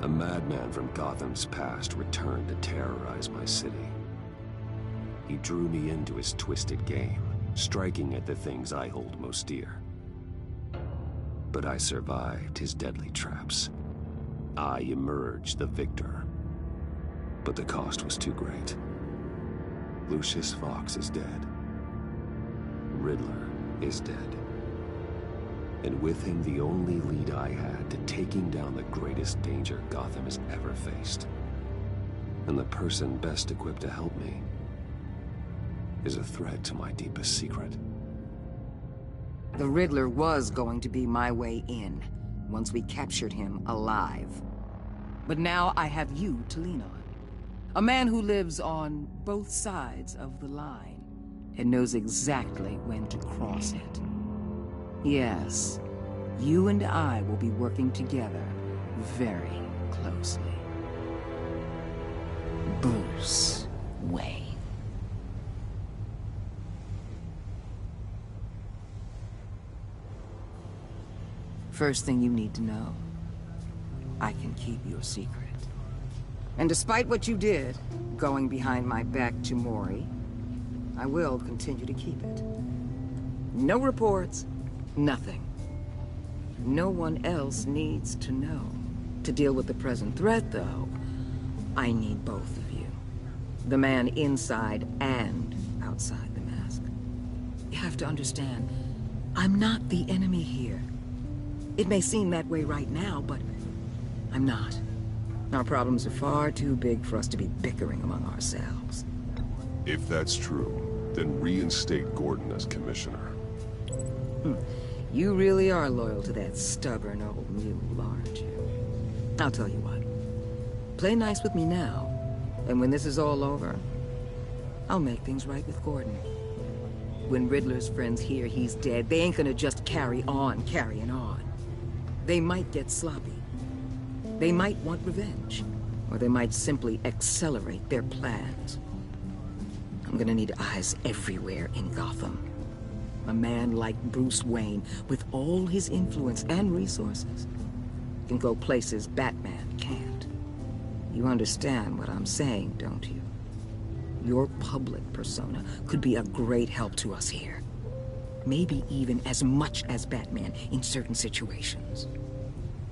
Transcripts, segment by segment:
A madman from Gotham's past returned to terrorize my city. He drew me into his twisted game, striking at the things I hold most dear. But I survived his deadly traps. I emerged the victor. But the cost was too great. Lucius Fox is dead. Riddler is dead. And with him, the only lead I had to taking down the greatest danger Gotham has ever faced. And the person best equipped to help me is a threat to my deepest secret. The Riddler was going to be my way in, once we captured him alive. But now I have you to lean on. A man who lives on both sides of the line and knows exactly when to cross it. Yes, you and I will be working together very closely. Bruce Wayne. First thing you need to know, I can keep your secret. And despite what you did, going behind my back to Mori, I will continue to keep it. No reports, nothing. No one else needs to know. To deal with the present threat, though, I need both of you. The man inside and outside the mask. You have to understand, I'm not the enemy here. It may seem that way right now, but I'm not. Our problems are far too big for us to be bickering among ourselves. If that's true, then reinstate Gordon as commissioner. You really are loyal to that stubborn old mule, aren't you? I'll tell you what. Play nice with me now, and when this is all over, I'll make things right with Gordon. When Riddler's friends hear he's dead, they ain't gonna just carry on carrying on. They might get sloppy. They might want revenge, or they might simply accelerate their plans. I'm gonna need eyes everywhere in Gotham. A man like Bruce Wayne, with all his influence and resources, can go places Batman can't. You understand what I'm saying, don't you? Your public persona could be a great help to us here. Maybe even as much as Batman in certain situations.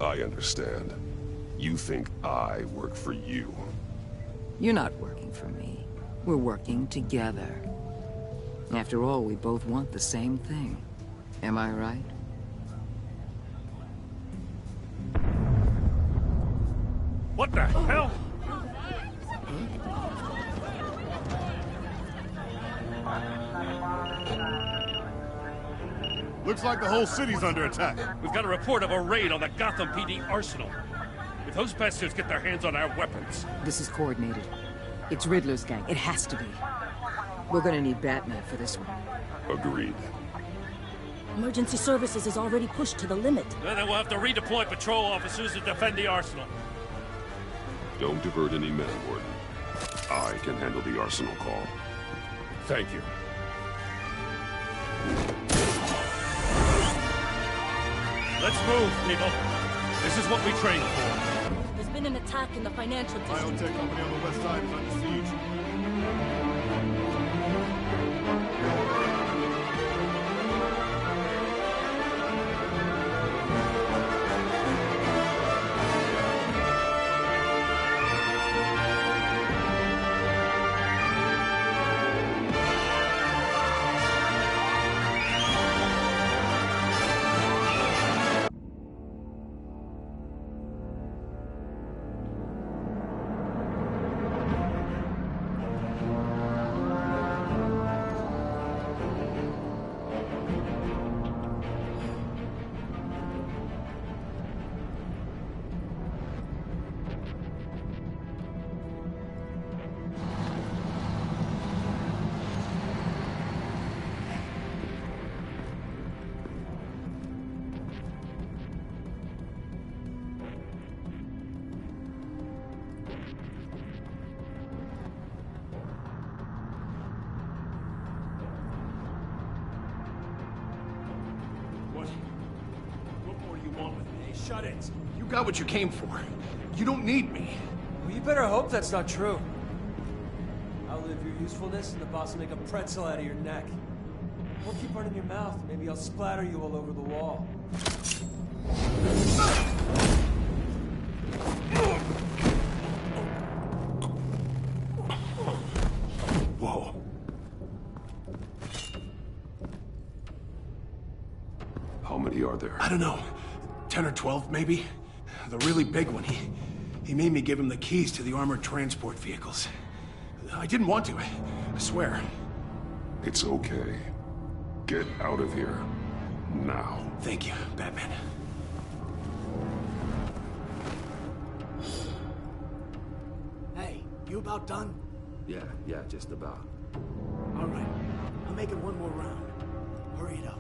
I understand. You think I work for you. You're not working for me. We're working together. After all, we both want the same thing. Am I right? What the hell? Looks like the whole city's under attack. We've got a report of a raid on the Gotham PD arsenal. If those bastards get their hands on our weapons... This is coordinated. It's Riddler's gang. It has to be. We're gonna need Batman for this one. Agreed. Emergency services is already pushed to the limit. Then we'll have to redeploy patrol officers to defend the arsenal. Don't divert any men, Gordon. I can handle the arsenal call. Thank you. Let's move, people. This is what we trained for. There's been an attack in the financial district. Biotech company on the west side is under siege. What more do you want with me? Shut it! You got what you came for. You don't need me. Well, you better hope that's not true. Outlive your usefulness and the boss will make a pretzel out of your neck. Or keep running your mouth, maybe I'll splatter you all over the wall. Whoa. How many are there? I don't know. 10 or 12, maybe? The really big one, he made me give him the keys to the armored transport vehicles. I didn't want to, I swear. It's okay. Get out of here. Now. Thank you, Batman. Hey, you about done? Yeah, just about. All right. I'll make it one more round. Hurry it up.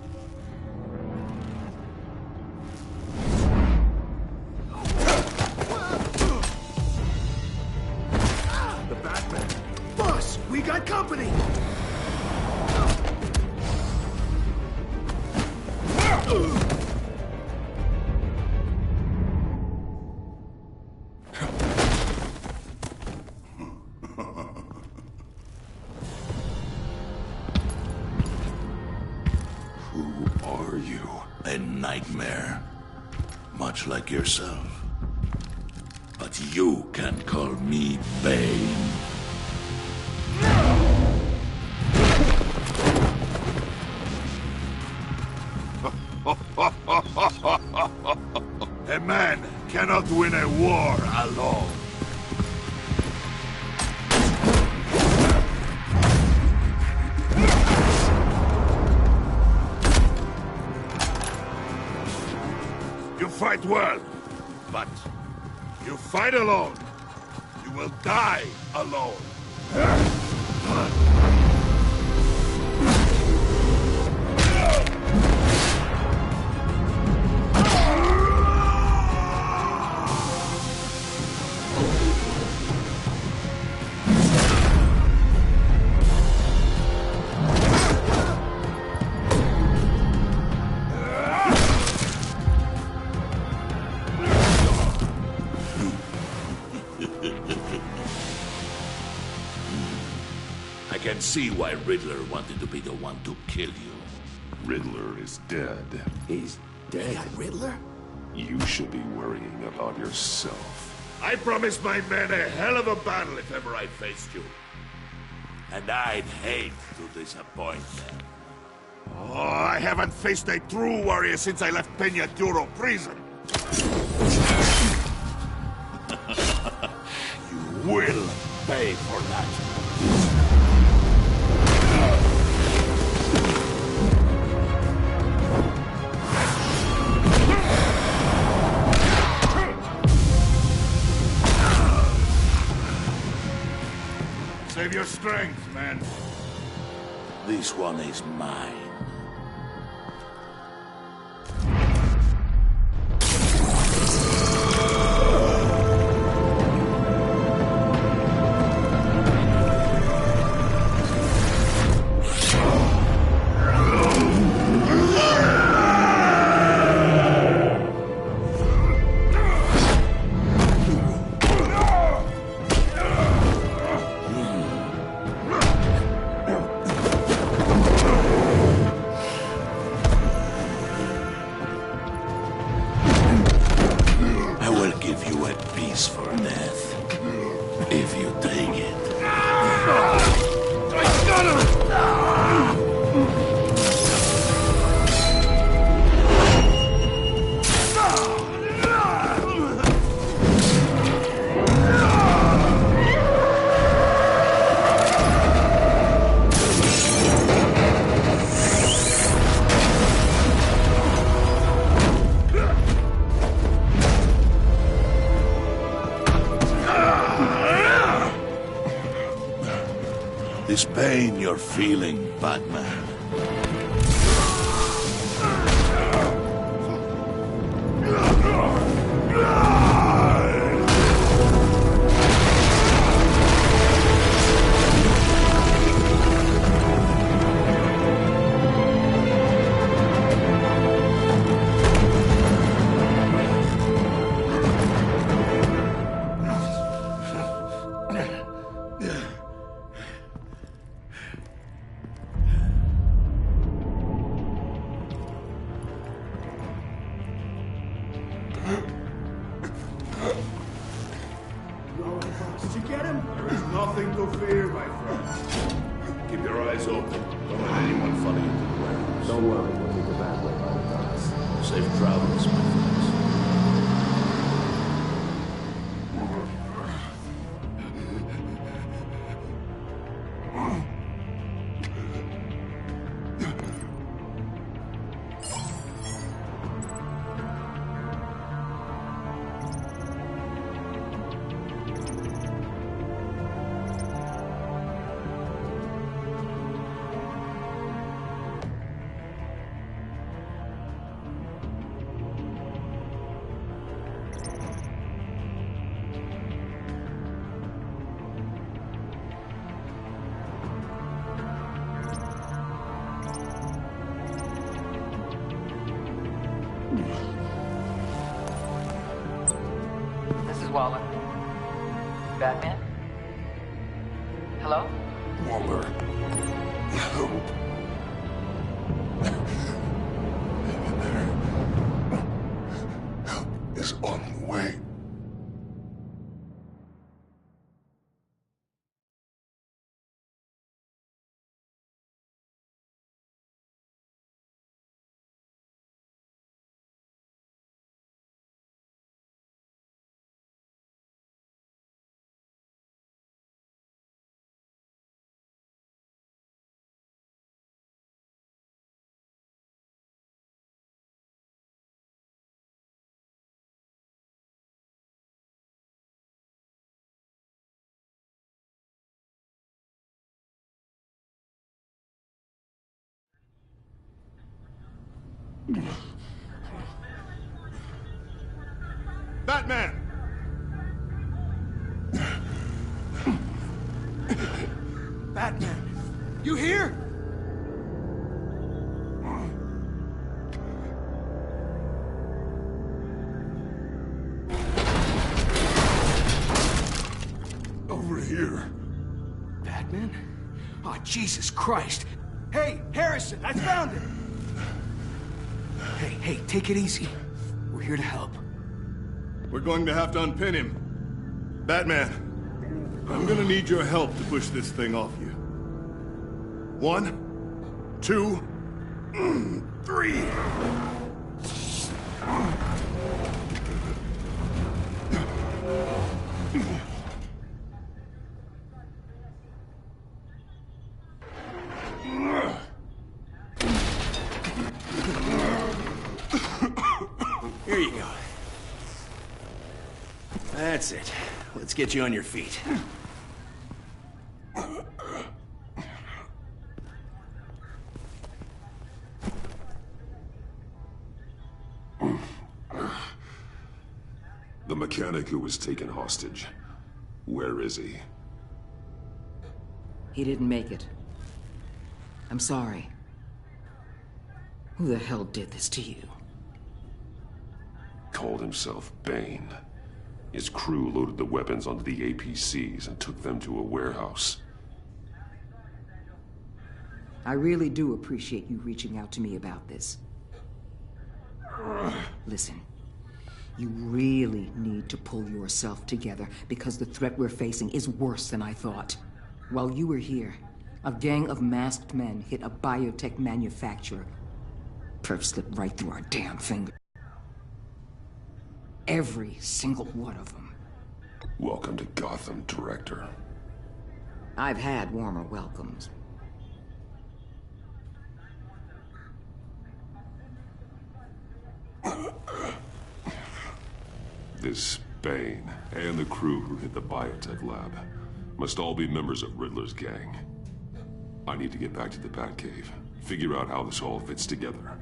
The Batman. Boss, we got company! Who are you? A nightmare. Much like yourself. But you can call me Bane. A man cannot win a war alone. You fight well, but you fight alone. You will die alone. I can see why Riddler wanted to be the one to kill you. Riddler is dead. He's dead. Riddler? You should be worrying about yourself. I promised my men a hell of a battle if ever I faced you. And I'd hate to disappoint them. Oh, I haven't faced a true warrior since I left Peña Duro prison. You will pay for that. Save your strength, man. This one is mine. This pain you're feeling, Batman. Did you get him? There is nothing to fear, my friend. Keep your eyes open. Don't let anyone follow you to the warehouse. Don't worry, we'll meet the bad way by the docks. Safe travels, my friends. Waller. Batman? Hello? Waller. Help. Help is on the way. Batman! Batman! You here? Over here. Batman? Oh, Jesus Christ! Hey, Harrison, I found it! Hey, take it easy. We're here to help. We're going to have to unpin him. Batman, I'm gonna need your help to push this thing off you. 1, 2, 3. Here you go. That's it. Let's get you on your feet. The mechanic who was taken hostage. Where is he? He didn't make it. I'm sorry. Who the hell did this to you? Called himself Bane. His crew loaded the weapons onto the APCs and took them to a warehouse. I really do appreciate you reaching out to me about this. Listen, you really need to pull yourself together because the threat we're facing is worse than I thought. While you were here, a gang of masked men hit a biotech manufacturer. Perf slipped right through our damn finger. Every single one of them. Welcome to Gotham, Director. I've had warmer welcomes. This Bane and the crew who hit the biotech lab must all be members of Riddler's gang. I need to get back to the Batcave, figure out how this all fits together.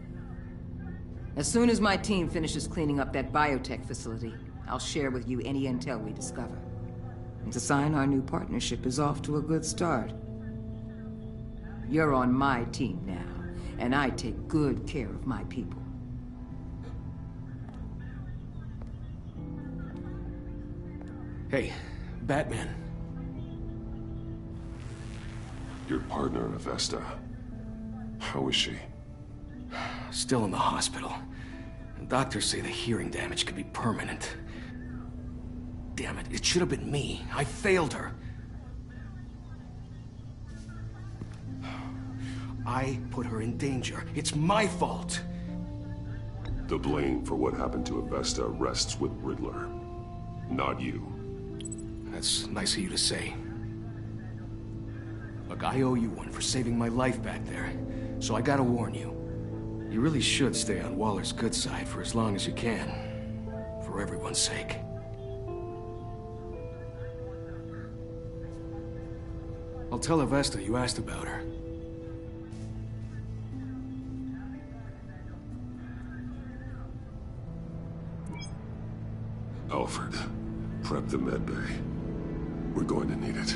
As soon as my team finishes cleaning up that biotech facility, I'll share with you any intel we discover. It's a sign our new partnership is off to a good start. You're on my team now, and I take good care of my people. Hey, Batman. Your partner, Avesta. How is she? Still in the hospital. The doctors say the hearing damage could be permanent. damn it. It should have been me. I failed her. I put her in danger. It's my fault. The blame for what happened to Avesta rests with Riddler, not you. That's nice of you to say. Look, I owe you one for saving my life back there, so I gotta warn you. You really should stay on Waller's good side for as long as you can. For everyone's sake. I'll tell Avesta you asked about her. Alfred, prep the med bay. We're going to need it.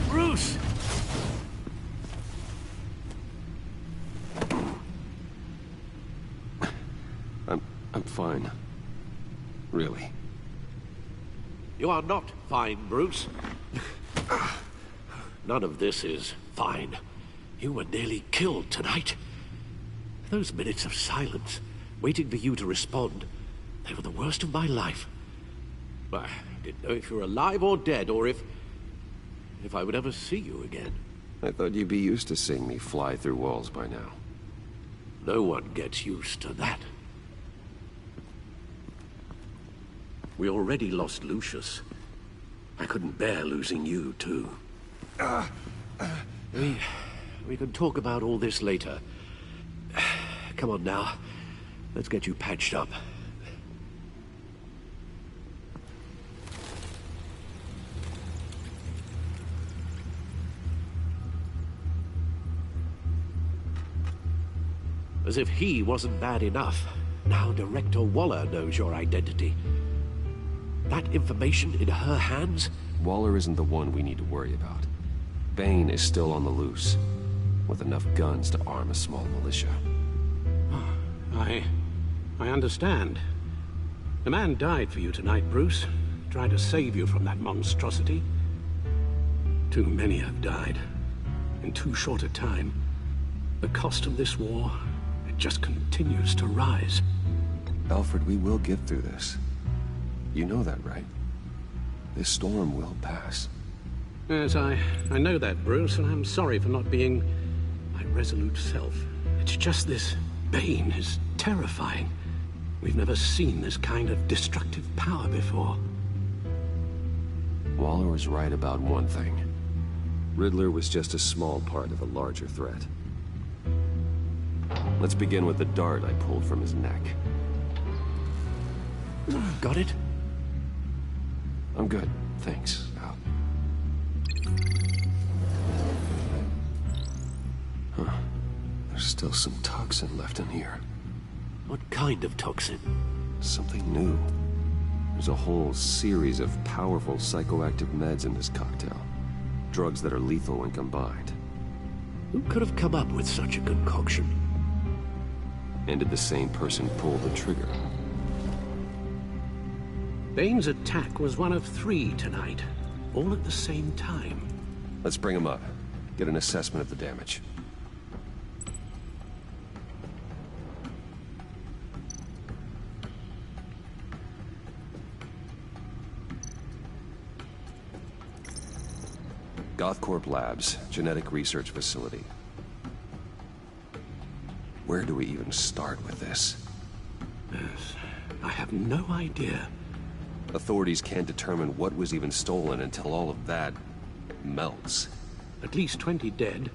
Bruce! I'm fine. Really. You are not fine, Bruce. None of this is fine. You were nearly killed tonight. Those minutes of silence, waiting for you to respond, they were the worst of my life. I didn't know if you were alive or dead, or if I would ever see you again. I thought you'd be used to seeing me fly through walls by now. No one gets used to that. We already lost Lucius. I couldn't bear losing you, too. We can talk about all this later. Come on now. Let's get you patched up. As if he wasn't bad enough, now Director Waller knows your identity. That information in her hands? Waller isn't the one we need to worry about. Bane is still on the loose, with enough guns to arm a small militia. I understand. The man died for you tonight, Bruce. Tried to save you from that monstrosity. Too many have died. In too short a time. The cost of this war, it just continues to rise. Alfred, we will get through this. You know that, right? This storm will pass. Yes, I know that, Bruce, and I'm sorry for not being my resolute self. It's just this Bane is terrifying. We've never seen this kind of destructive power before. Waller was right about one thing. Riddler was just a small part of a larger threat. Let's begin with the dart I pulled from his neck. Got it? I'm good, thanks, Al. Huh. There's still some toxin left in here. What kind of toxin? Something new. There's a whole series of powerful psychoactive meds in this cocktail. Drugs that are lethal when combined. Who could have come up with such a concoction? And did the same person pull the trigger? Bane's attack was one of 3 tonight, all at the same time. Let's bring him up. Get an assessment of the damage. Gothcorp Labs, genetic research facility. Where do we even start with this? Yes, I have no idea. Authorities can't determine what was even stolen until all of that melts. At least 20 dead,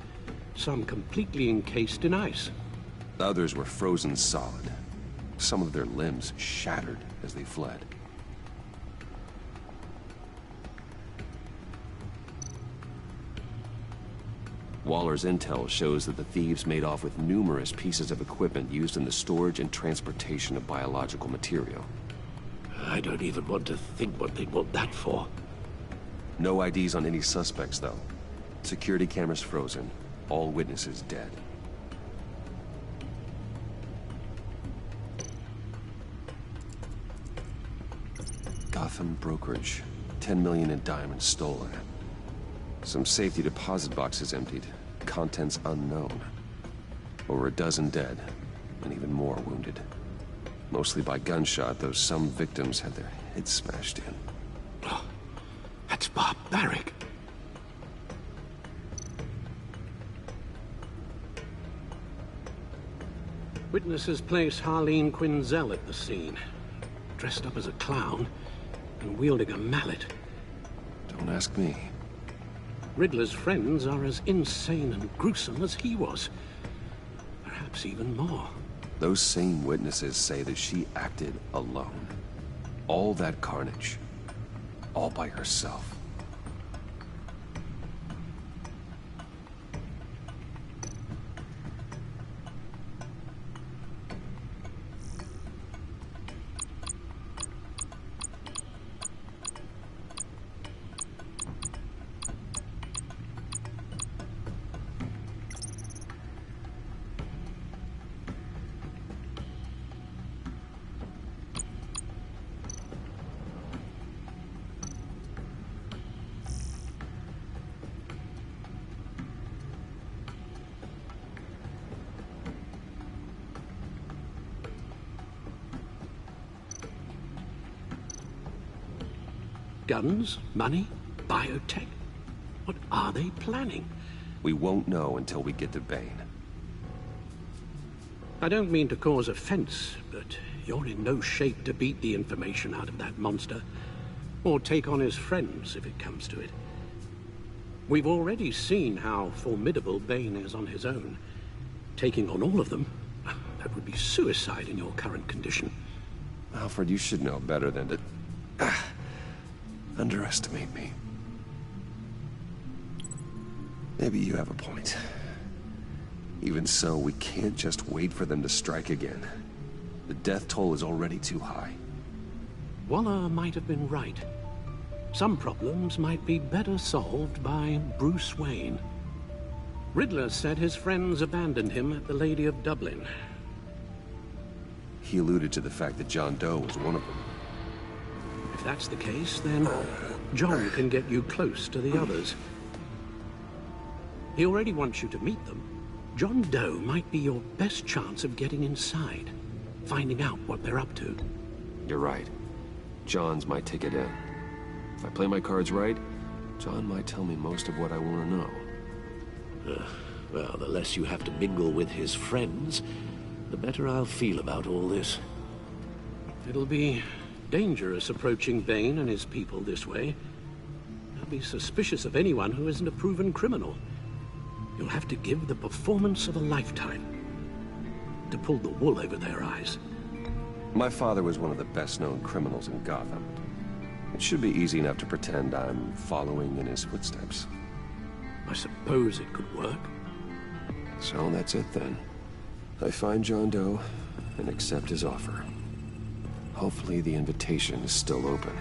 some completely encased in ice. Others were frozen solid. Some of their limbs shattered as they fled. Waller's intel shows that the thieves made off with numerous pieces of equipment used in the storage and transportation of biological material. I don't even want to think what they'd want that for. No IDs on any suspects, though. Security cameras frozen. All witnesses dead. Gotham brokerage. 10 million in diamonds stolen. Some safety deposit boxes emptied. Contents unknown. Over a dozen dead, and even more wounded. Mostly by gunshot, though some victims had their heads smashed in. Oh, that's barbaric. Witnesses place Harleen Quinzel at the scene, dressed up as a clown and wielding a mallet. Don't ask me. Riddler's friends are as insane and gruesome as he was. Perhaps even more. Those same witnesses say that she acted alone. All that carnage. All by herself. Guns? Money? Biotech? What are they planning? We won't know until we get to Bane. I don't mean to cause offense, but you're in no shape to beat the information out of that monster, or take on his friends if it comes to it. We've already seen how formidable Bane is on his own. Taking on all of them, that would be suicide in your current condition. Alfred, you should know better than to underestimate me. Maybe you have a point. Even so, we can't just wait for them to strike again. The death toll is already too high. Waller might have been right. Some problems might be better solved by Bruce Wayne. Riddler said his friends abandoned him at the Lady of Dublin. He alluded to the fact that John Doe was one of them. If that's the case, then John can get you close to the others. He already wants you to meet them. John Doe might be your best chance of getting inside, finding out what they're up to. You're right. John's my ticket in. If I play my cards right, John might tell me most of what I want to know. Well, the less you have to mingle with his friends, the better I'll feel about all this. It'll be dangerous approaching Bane and his people this way. They'll be suspicious of anyone who isn't a proven criminal. You'll have to give the performance of a lifetime to pull the wool over their eyes. My father was one of the best-known criminals in Gotham. It should be easy enough to pretend I'm following in his footsteps. I suppose it could work. So that's it then. I find John Doe and accept his offer. Hopefully the invitation is still open.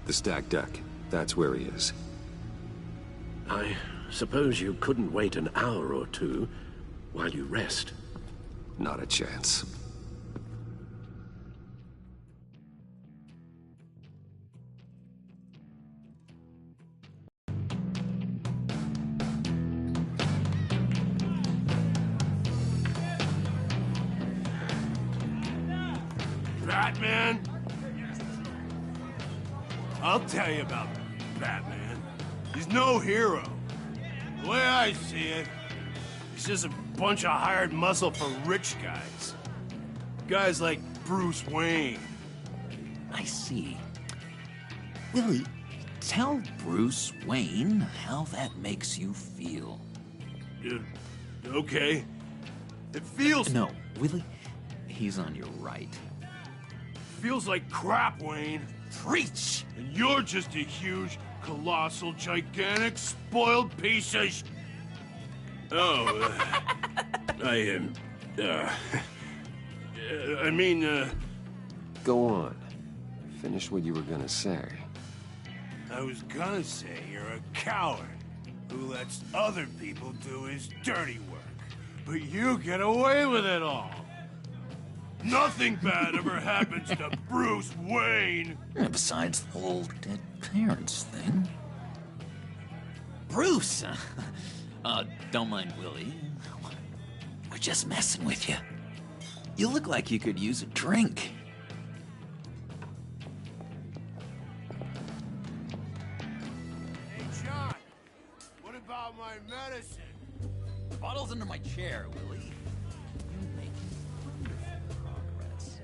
The stacked deck. That's where he is. I suppose you couldn't wait an hour or two while you rest? Not a chance. Batman? I'll tell you about Batman. He's no hero. The way I see it, he's just a bunch of hired muscle for rich guys. Guys like Bruce Wayne, I see. Willie, tell Bruce Wayne how that makes you feel. Okay. It feels... No, Willie, he's on your right. Feels like crap, Wayne. Preach! And you're just a huge, colossal, gigantic, spoiled piece of... Oh, I mean, Go on. Finish what you were gonna say. I was gonna say you're a coward who lets other people do his dirty work. But you get away with it all. Nothing bad ever happens to Bruce Wayne. Besides the whole dead parents thing. Bruce! Don't mind Willie. We're just messing with you. You look like you could use a drink. Hey, John. What about my medicine? The bottle's under my chair, Willie. You're making wonderful progress.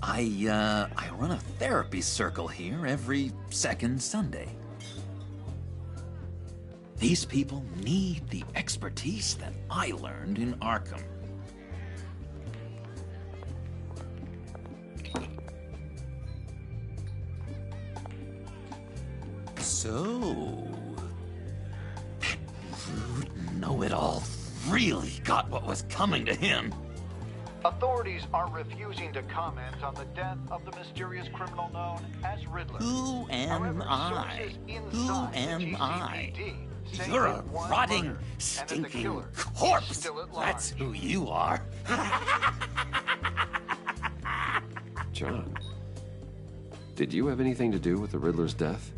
I run a therapy circle here every second Sunday. These people need the expertise that I learned in Arkham. So, that rude know-it-all really got what was coming to him. Authorities are refusing to comment on the death of the mysterious criminal known as Riddler. Who am I? Who am I? You're a rotting, stinking corpse. That's who you are. John, did you have anything to do with the Riddler's death?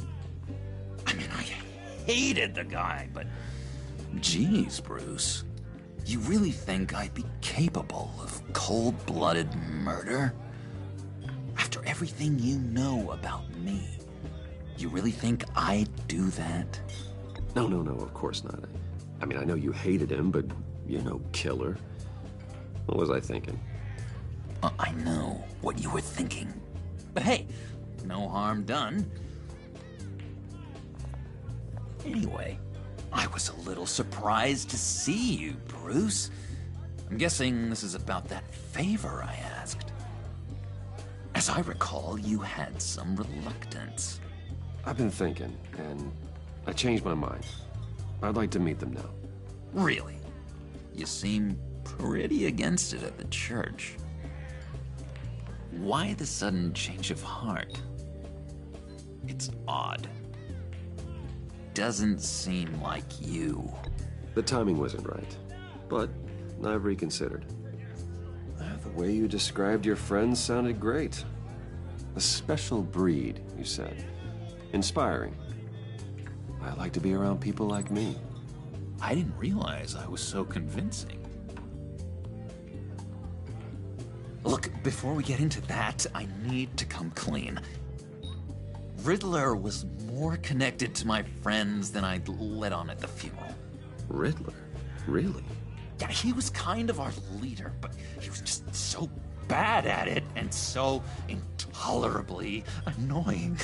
I mean, I hated the guy, but... Geez, Bruce. You really think I'd be capable of cold-blooded murder? After everything you know about me, you really think I'd do that? No, of course not. I mean, I know you hated him, but you're no killer. What was I thinking? I know what you were thinking. But hey, no harm done. Anyway, I was a little surprised to see you, Bruce. I'm guessing this is about that favor I asked. As I recall, you had some reluctance. I've been thinking, and I changed my mind. I'd like to meet them now. Really? You seem pretty against it at the church. Why the sudden change of heart? It's odd. Doesn't seem like you. The timing wasn't right, but I've reconsidered. The way you described your friends sounded great. A special breed, you said. Inspiring. I like to be around people like me. I didn't realize I was so convincing. Look, before we get into that, I need to come clean. Riddler was more connected to my friends than I'd let on at the funeral. Riddler? Really? Yeah, he was kind of our leader, but he was just so bad at it and so intolerably annoying.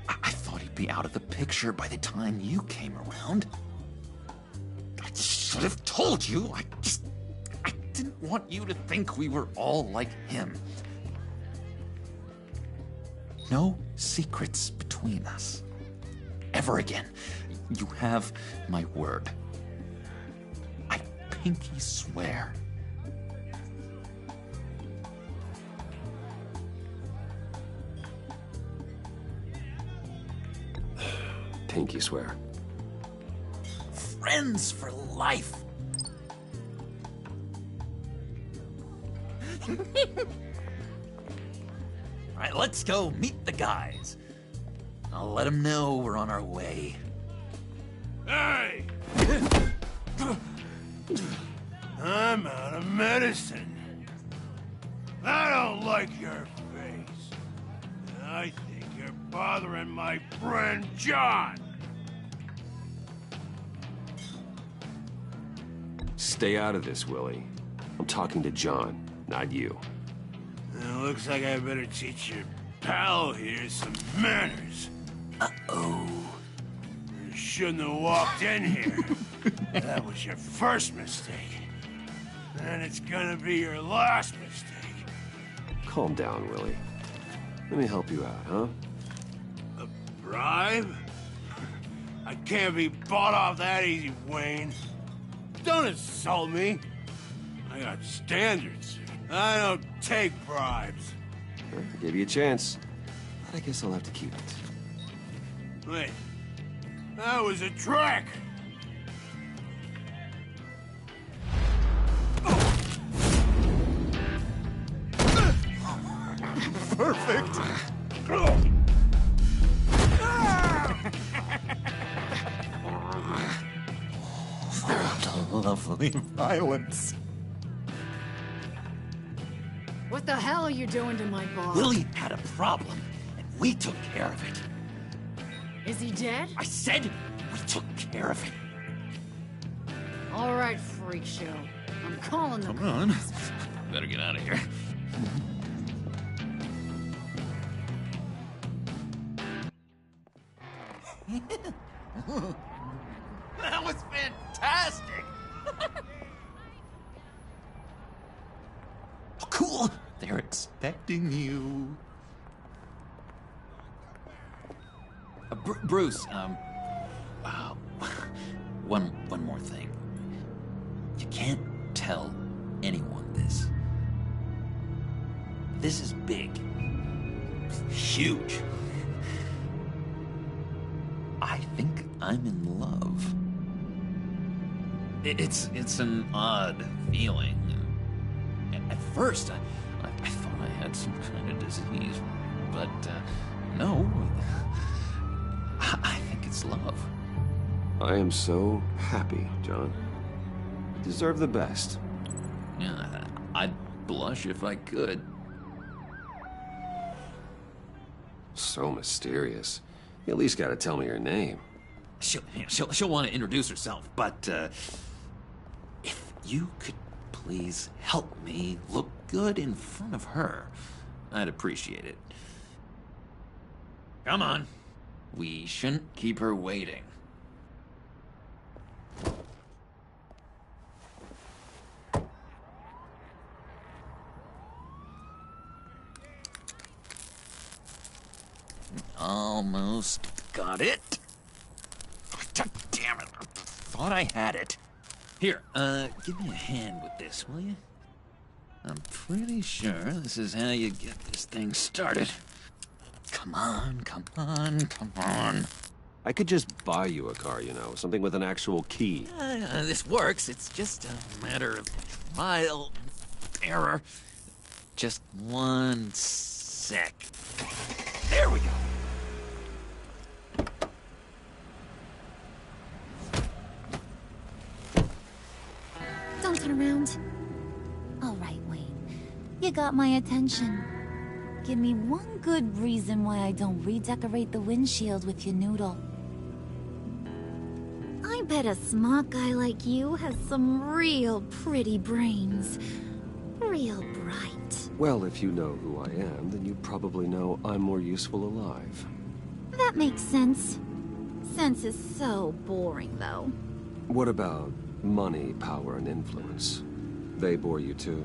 I thought he'd be out of the picture by the time you came around. I should have told you. I didn't want you to think we were all like him. No secrets between us. Ever again. You have my word. I pinky swear. Pinky swear. Friends for life. All right, let's go meet the guys. I'll let them know we're on our way. Hey! I'm out of medicine. I don't like your face. I think you're bothering my friend John. Stay out of this, Willie. I'm talking to John, not you. Looks like I better teach your pal here some manners. Uh-oh. You shouldn't have walked in here. That was your first mistake. And it's gonna be your last mistake. Calm down, Willie. Let me help you out, huh? A bribe? I can't be bought off that easy, Wayne. Don't insult me. I got standards. I don't take bribes. I gave you a chance, but I guess I'll have to keep it. Wait. That was a trick! Perfect! Lovely violence. What the hell are you doing to my boss? Willie had a problem, and we took care of it. Is he dead? I said we took care of it. All right, freak show. I'm calling the Come on. Better get out of here. That was fantastic! Oh, cool! They're expecting you. Bruce, one more thing. You can't tell anyone this. This is big. Huge. I think I'm in love. It's an odd feeling. At first, I thought I had some kind of disease, but no. I think it's love. I am so happy, John. You deserve the best. Yeah, I'd blush if I could. So mysterious. You at least gotta tell me her name. She'll want to introduce herself, but if you could please help me look good in front of her, I'd appreciate it. Come on. We shouldn't keep her waiting. Almost got it. God damn it. I thought I had it. Here, give me a hand with this, will you? I'm pretty sure this is how you get this thing started. Come on, come on, come on. I could just buy you a car, you know, something with an actual key. This works. It's just a matter of trial and error. Just one sec. There we go. Don't turn around. All right, Wayne. You got my attention. Give me one good reason why I don't redecorate the windshield with your noodle. I bet a smart guy like you has some real pretty brains. Real bright. Well, if you know who I am, then you probably know I'm more useful alive. That makes sense. Sense is so boring, though. What about money, power, and influence? They bore you too?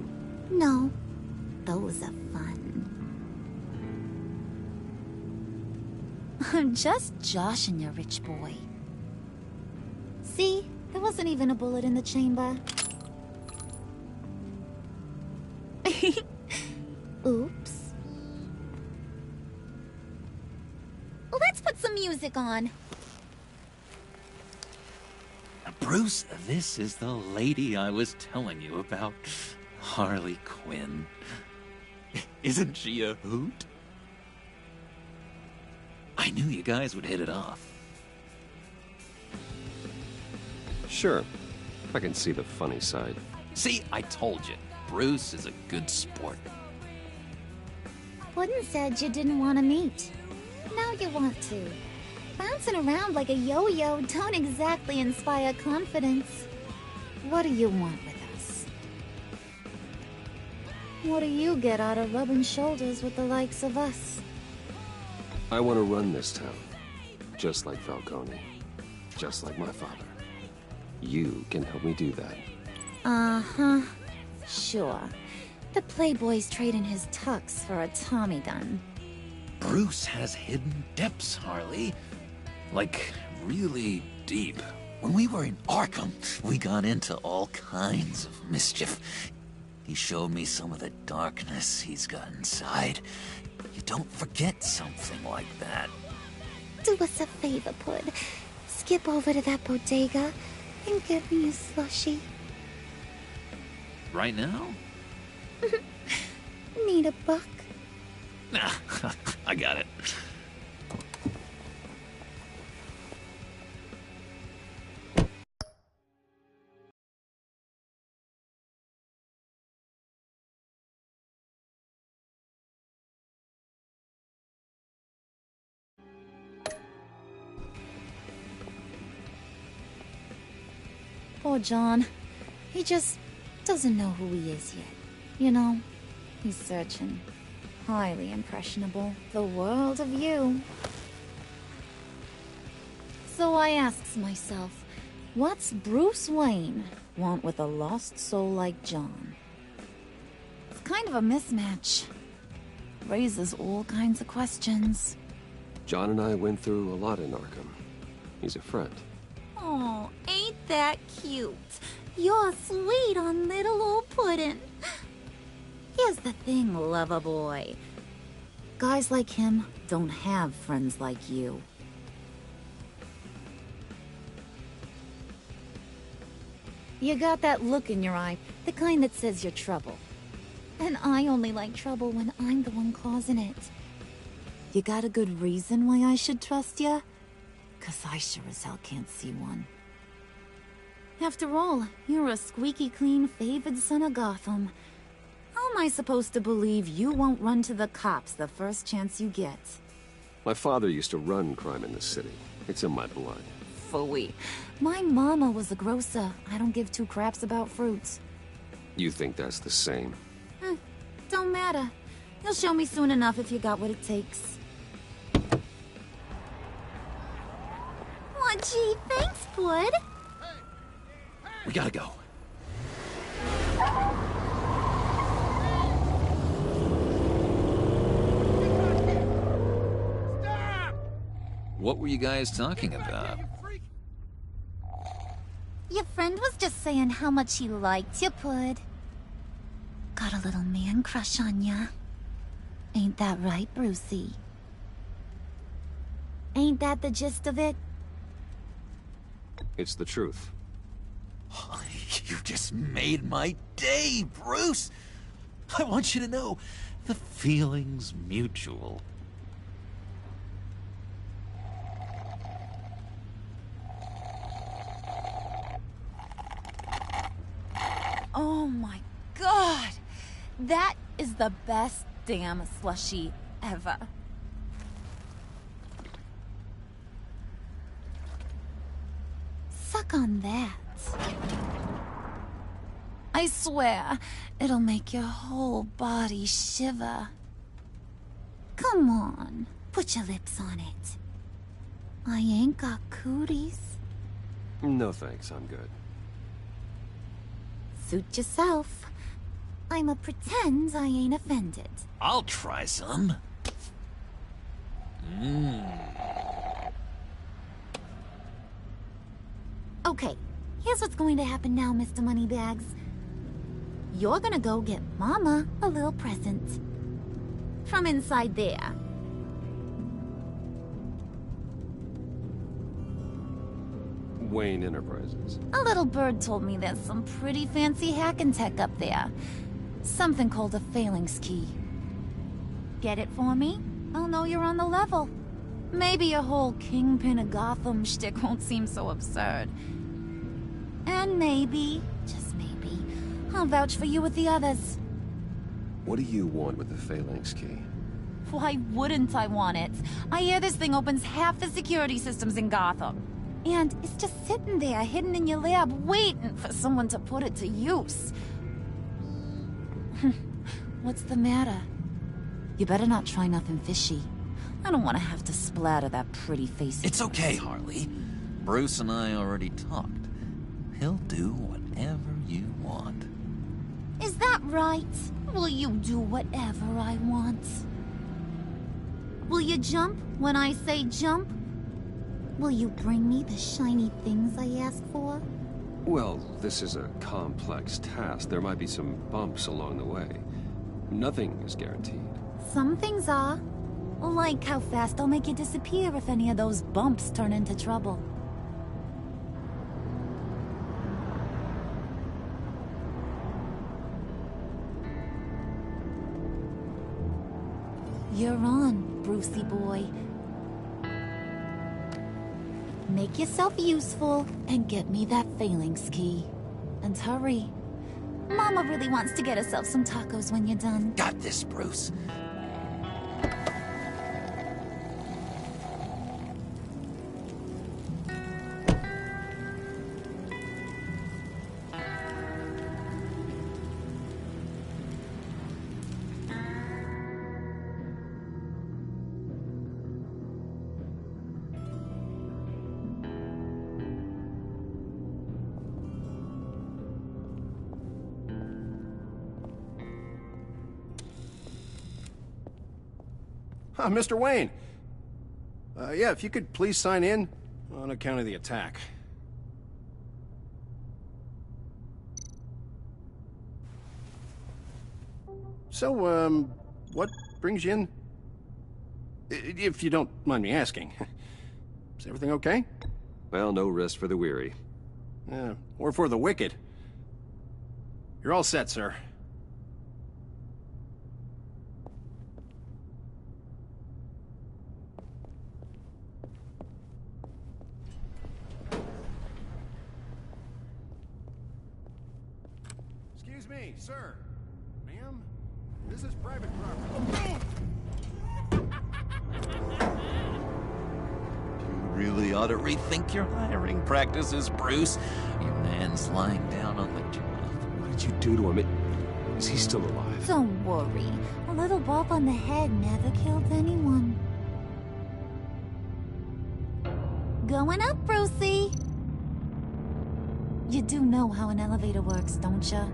No. Those are fun. I'm just joshing you, rich boy. See? There wasn't even a bullet in the chamber. Oops. Let's put some music on. Bruce, this is the lady I was telling you about. Harley Quinn. Isn't she a hoot? I knew you guys would hit it off. Sure. I can see the funny side. See, I told you. Bruce is a good sport. Wooden said you didn't want to meet. Now you want to. Bouncing around like a yo-yo don't exactly inspire confidence. what do you want with us? What do you get out of rubbing shoulders with the likes of us? I want to run this town. Just like Falcone. Just like my father. You can help me do that. Uh-huh. Sure. The Playboy's trading his tux for a Tommy gun. Bruce has hidden depths, Harley. Like, really deep. When we were in Arkham, we got into all kinds of mischief. He showed me some of the darkness he's got inside. You don't forget something like that. Do us a favor, Pud. Skip over to that bodega and get me a slushie. Right now? Need a buck? Nah, I got it. Poor John. He just doesn't know who he is yet. You know, he's searching. Highly impressionable. The world of you. So I asks myself, what's Bruce Wayne want with a lost soul like John? It's kind of a mismatch. Raises all kinds of questions. John and I went through a lot in Arkham. He's a friend. Oh, ain't that cute? You're sweet on little old puddin'. Here's the thing, lover boy. Guys like him don't have friends like you. You got that look in your eye, the kind that says you're trouble. And I only like trouble when I'm the one causing it. You got a good reason why I should trust you? 'Cause I sure as hell can't see one. After all, you're a squeaky clean favored son of Gotham. How am I supposed to believe you won't run to the cops the first chance you get? My father used to run crime in the city. It's in my blood. Phooey. My mama was a grocer. I don't give two craps about fruits. You think that's the same? Don't matter. You'll show me soon enough if you got what it takes. Oh, gee, thanks, Bud. We gotta go. What were you guys talking about? Your friend was just saying how much he liked you, Pud. Got a little man crush on ya. Ain't that right, Brucey? Ain't that the gist of it? It's the truth. You just made my day, Bruce! I want you to know, the feeling's mutual. Oh my god! That is the best damn slushie ever. Suck on that. I swear, it'll make your whole body shiver. Come on, put your lips on it. I ain't got cooties. No thanks, I'm good. Suit yourself. I'ma pretend I ain't offended. I'll try some. Okay, here's what's going to happen now, Mr. Moneybags. You're gonna go get Mama a little present. From inside there. Wayne Enterprises. A little bird told me there's some pretty fancy hacking tech up there. Something called a phalanx key. Get it for me? I'll know you're on the level. Maybe your whole Kingpin of Gotham shtick won't seem so absurd. And maybe, just maybe, I'll vouch for you with the others. What do you want with the phalanx key? Why wouldn't I want it? I hear this thing opens half the security systems in Gotham. And it's just sitting there, hidden in your lab, waiting for someone to put it to use. What's the matter? You better not try nothing fishy. I don't want to have to splatter that pretty face. It's okay, Harley. Bruce and I already talked. He'll do whatever you want. Is that right? Will you do whatever I want? Will you jump when I say jump? Will you bring me the shiny things I ask for? Well, this is a complex task. There might be some bumps along the way. Nothing is guaranteed. Some things are. Like how fast I'll make you disappear if any of those bumps turn into trouble. You're on, Brucey boy. Make yourself useful and get me that phalanx key. And hurry. Mama really wants to get herself some tacos when you're done. Got this, Bruce. Mr. Wayne. Yeah, if you could please sign in on account of the attack. So, what brings you in? If you don't mind me asking. Is everything okay? Well, no rest for the weary. Or for the wicked. You're all set, sir. Excuse me, sir. Ma'am, this is private property. You really ought to rethink your hiring practices, Bruce. Your man's lying down on the job. What did you do to him? Is he still alive? Don't worry. A little bump on the head never killed anyone. Going up, Brucey. You do know how an elevator works, don't you?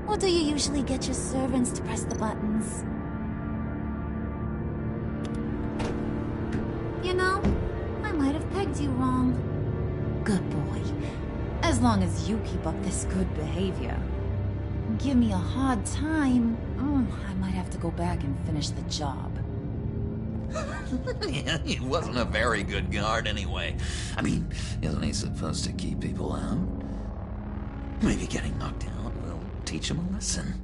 Or do you usually get your servants to press the buttons? You know, I might have pegged you wrong. Good boy. As long as you keep up this good behavior. Give me a hard time, I might have to go back and finish the job. Yeah, he wasn't a very good guard anyway. I mean, isn't he supposed to keep people out? Maybe getting knocked out will teach him a lesson.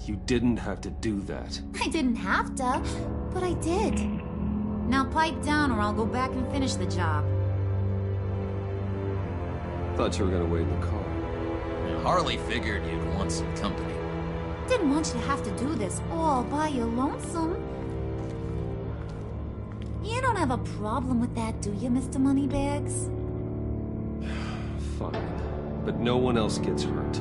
You didn't have to do that. I didn't have to, but I did. Now pipe down or I'll go back and finish the job. Thought you were gonna wait in the car. Harley figured you'd want some company. Didn't want you to have to do this all by your lonesome. You don't have a problem with that, do you, Mr. Moneybags? Fine. But no one else gets hurt.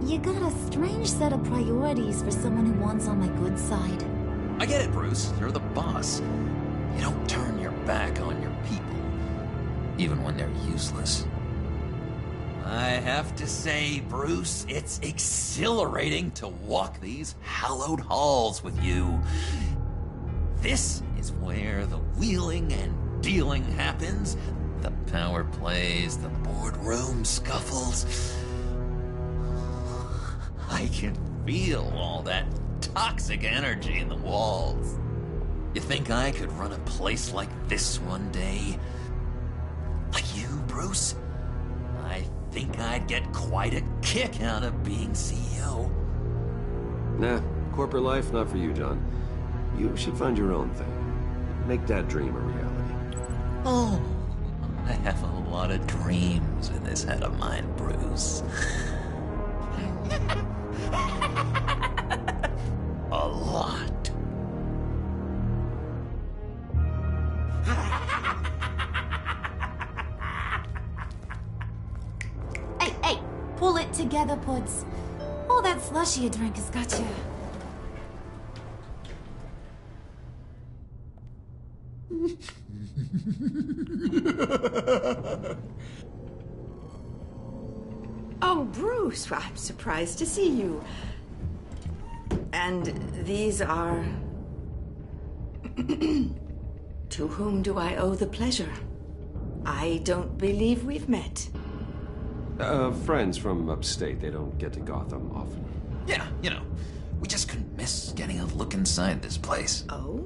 You got a strange set of priorities for someone who wants on my good side. I get it, Bruce. You're the boss. You don't turn your back on your people, even when they're useless. I have to say, Bruce, it's exhilarating to walk these hallowed halls with you. This is where the wheeling and dealing happens. The power plays, the boardroom scuffles. I can feel all that toxic energy in the walls. You think I could run a place like this one day? Like you, Bruce? I think I'd get quite a kick out of being CEO. Nah, corporate life, not for you, John. You should find your own thing. Make that dream a reality. Oh, I have a lot of dreams in this head of mine, Bruce. A lot. together, Puds. All that slushy you drank has got you. Oh, Bruce, well, I'm surprised to see you. And these are... To whom do I owe the pleasure? I don't believe we've met. Friends from upstate. They don't get to Gotham often. Yeah, you know, we just couldn't miss getting a look inside this place. Oh?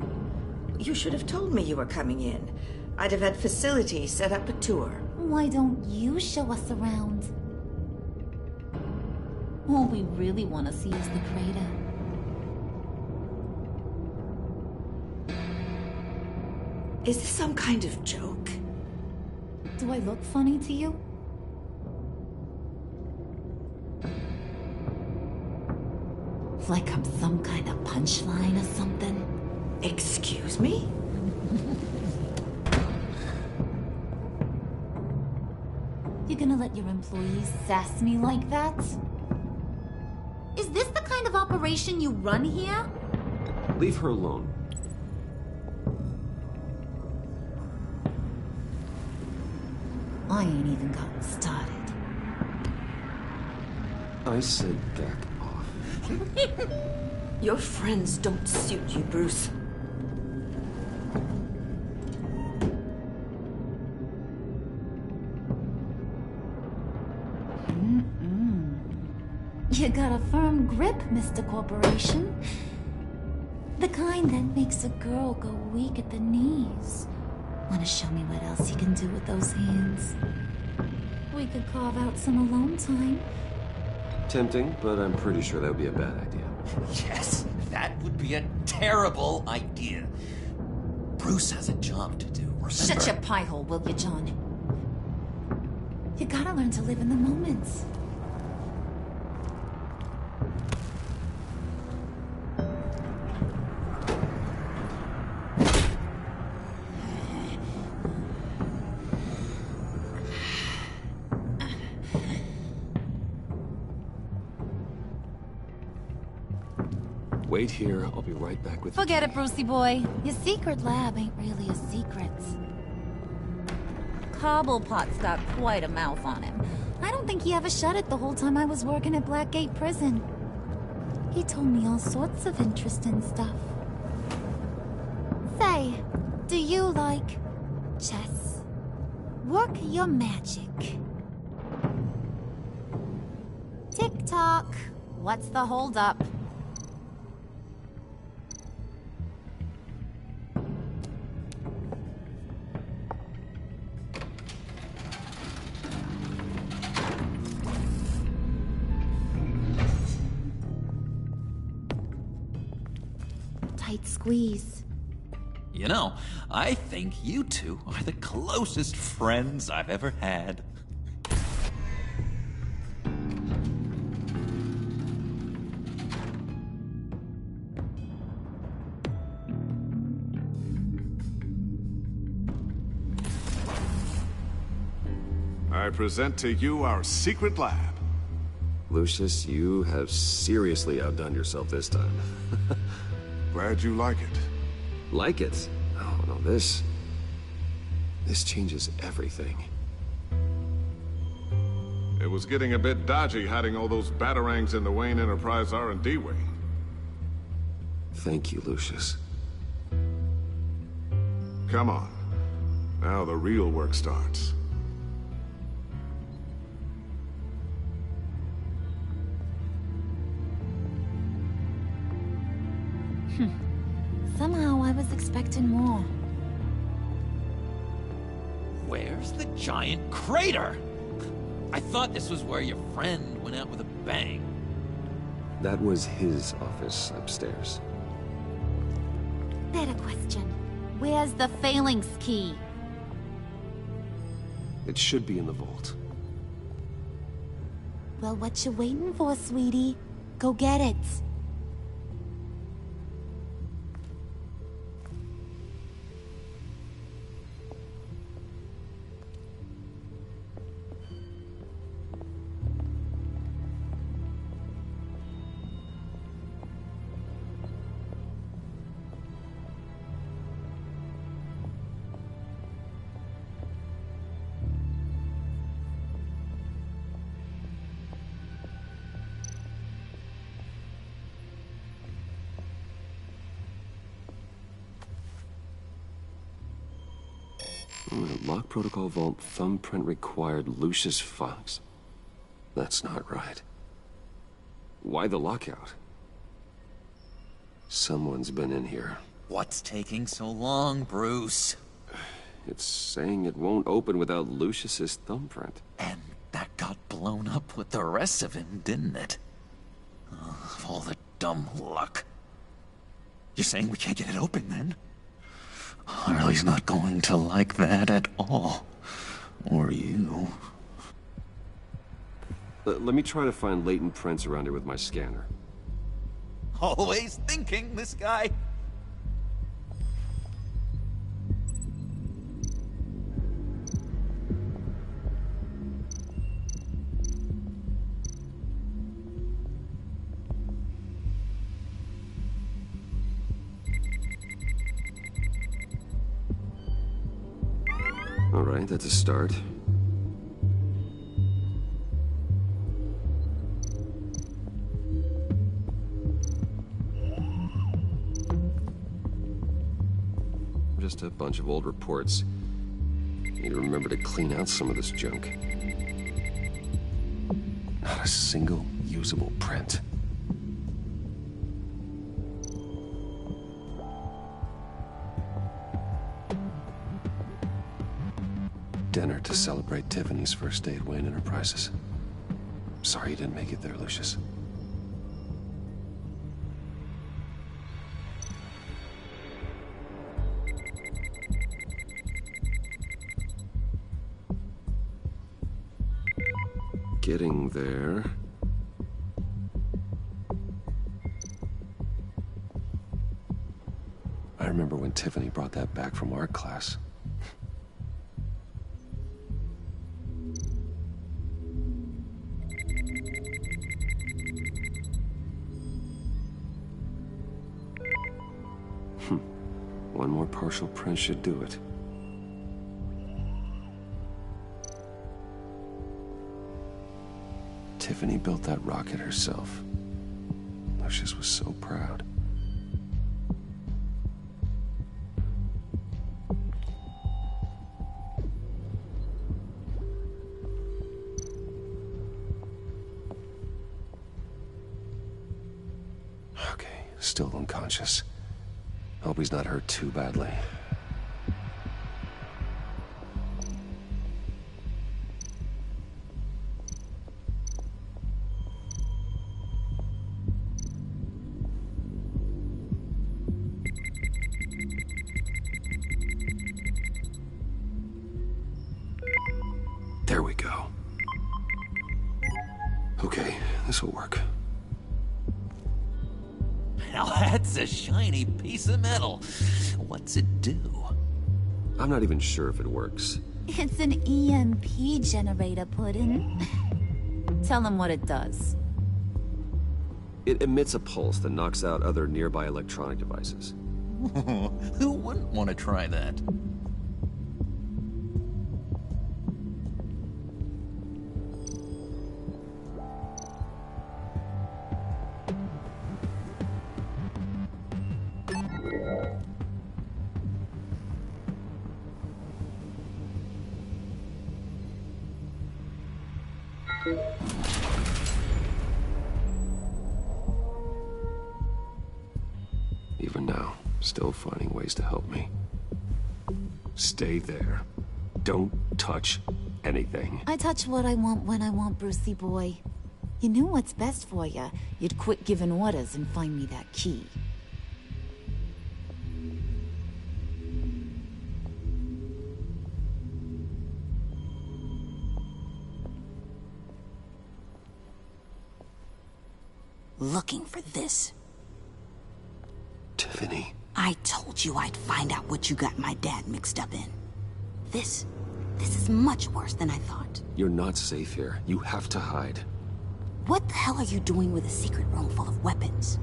You should have told me you were coming in. I'd have had facilities set up a tour. Why don't you show us around? All we really want to see is the crater. Is this some kind of joke? Do I look funny to you? Like I'm some kind of punchline or something? Excuse me? You gonna let your employees sass me like that? Is this the kind of operation you run here? Leave her alone. I ain't even gotten started. I said back off. Your friends don't suit you, Bruce. You got a firm grip, Mr. Corporation. The kind that makes a girl go weak at the knees. Wanna show me what else you can do with those hands? We could carve out some alone time. Tempting, but I'm pretty sure that would be a bad idea. Yes, that would be a terrible idea. Bruce has a job to do, remember? Shut your pie hole, will you, John? You gotta learn to live in the moment. Wait here, I'll be right back with Forget it, Brucey boy. Your secret lab ain't really a secret. Cobblepot's got quite a mouth on him. I don't think he ever shut it the whole time I was working at Blackgate Prison. He told me all sorts of interesting stuff. Say, do you like chess? Work your magic. Tick-tock. What's the holdup? Tight squeeze. You know, I think you two are the closest friends I've ever had. I present to you our secret lab. Lucius, you have seriously outdone yourself this time. Glad you like it. Like it? Oh, no, this changes everything. It was getting a bit dodgy hiding all those batarangs in the Wayne Enterprise R&D wing. Thank you, Lucius. Come on. Now the real work starts. Somehow I was expecting more. Where's the giant crater? I thought this was where your friend went out with a bang. That was his office upstairs. Better question. Where's the phalanx key? It should be in the vault. Well, what you waiting for, sweetie? Go get it. Lock protocol vault thumbprint required Lucius Fox. That's not right. Why the lockout? Someone's been in here. What's taking so long, Bruce? It's saying it won't open without Lucius's thumbprint. And that got blown up with the rest of him, didn't it? Oh, all the dumb luck. You're saying we can't get it open, then? Harley's not going to like that at all. Or you. Let me try to find latent prints around here with my scanner. Always thinking, this guy. All right, that's a start. Just a bunch of old reports. Need to remember to clean out some of this junk. Not a single usable print. Dinner to celebrate Tiffany's first day at Wayne Enterprises. Sorry you didn't make it there, Lucius. Getting there. I remember when Tiffany brought that back from art class. One more partial print should do it. Tiffany built that rocket herself. Lucius was so proud. Okay, still unconscious. Hope he's not hurt too badly. There we go. Okay, this will work. Now that's a shiny piece of metal. What's it do? I'm not even sure if it works. It's an EMP generator, Puddin'. Tell him what it does. It emits a pulse that knocks out other nearby electronic devices. Who wouldn't want to try that? Even now, still finding ways to help me. Stay there. Don't touch anything. I touch what I want when I want, Brucey boy. You knew what's best for you. You'd quit giving orders and find me that key. Looking for this. Tiffany. I told you I'd find out what you got my dad mixed up in. This is much worse than I thought. You're not safe here. You have to hide. What the hell are you doing with a secret room full of weapons?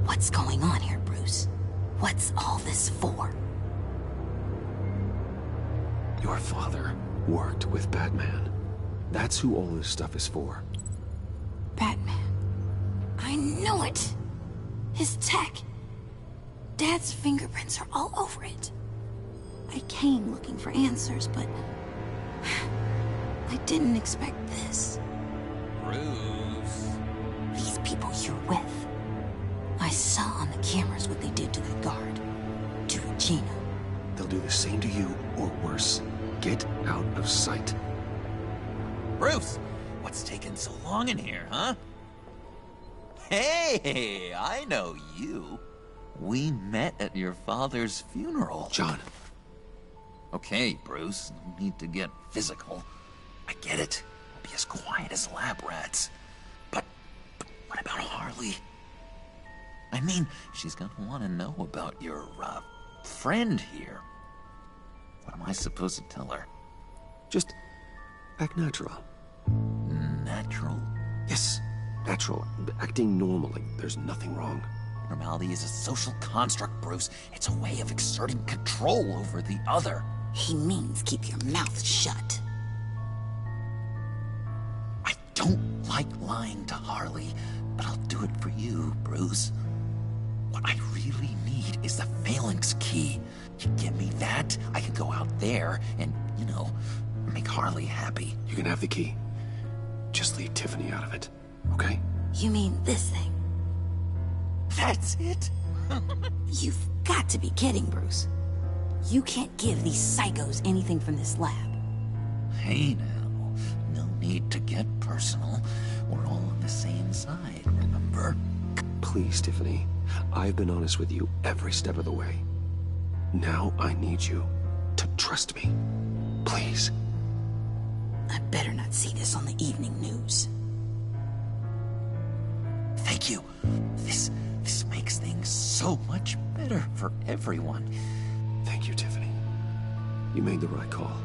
What's going on here, Bruce? What's all this for? Your father worked with Batman. That's who all this stuff is for. Batman. I knew it! His tech. Dad's fingerprints are all over it. I came looking for answers, but I didn't expect this. Bruce. These people you're with. I saw on the cameras what they did to the guard. To Regina. They'll do the same to you, or worse. Get out of sight. Bruce, what's taking so long in here, huh? Hey, I know you. We met at your father's funeral. John. Okay, Bruce, no need to get physical. I get it. We'll be as quiet as lab rats. But what about Harley? I mean, she's gonna want to know about your, friend here. What am I supposed to tell her? Just act natural. Natural? Yes, natural. Acting normally. There's nothing wrong. Normality is a social construct, Bruce. It's a way of exerting control over the other. He means keep your mouth shut. I don't like lying to Harley, but I'll do it for you, Bruce. What I really need is the phalanx key. You give me that, I can go out there and, you know, make Harley happy. You can have the key. Just leave Tiffany out of it, okay? You mean this thing? That's it? You've got to be kidding, Bruce. You can't give these psychos anything from this lab. Hey now, no need to get personal. We're all on the same side, remember? Please, Tiffany. I've been honest with you every step of the way. Now I need you to trust me. Please. I better not see this on the evening news. Thank you. This makes things so much better for everyone. Thank you, Tiffany. You made the right call.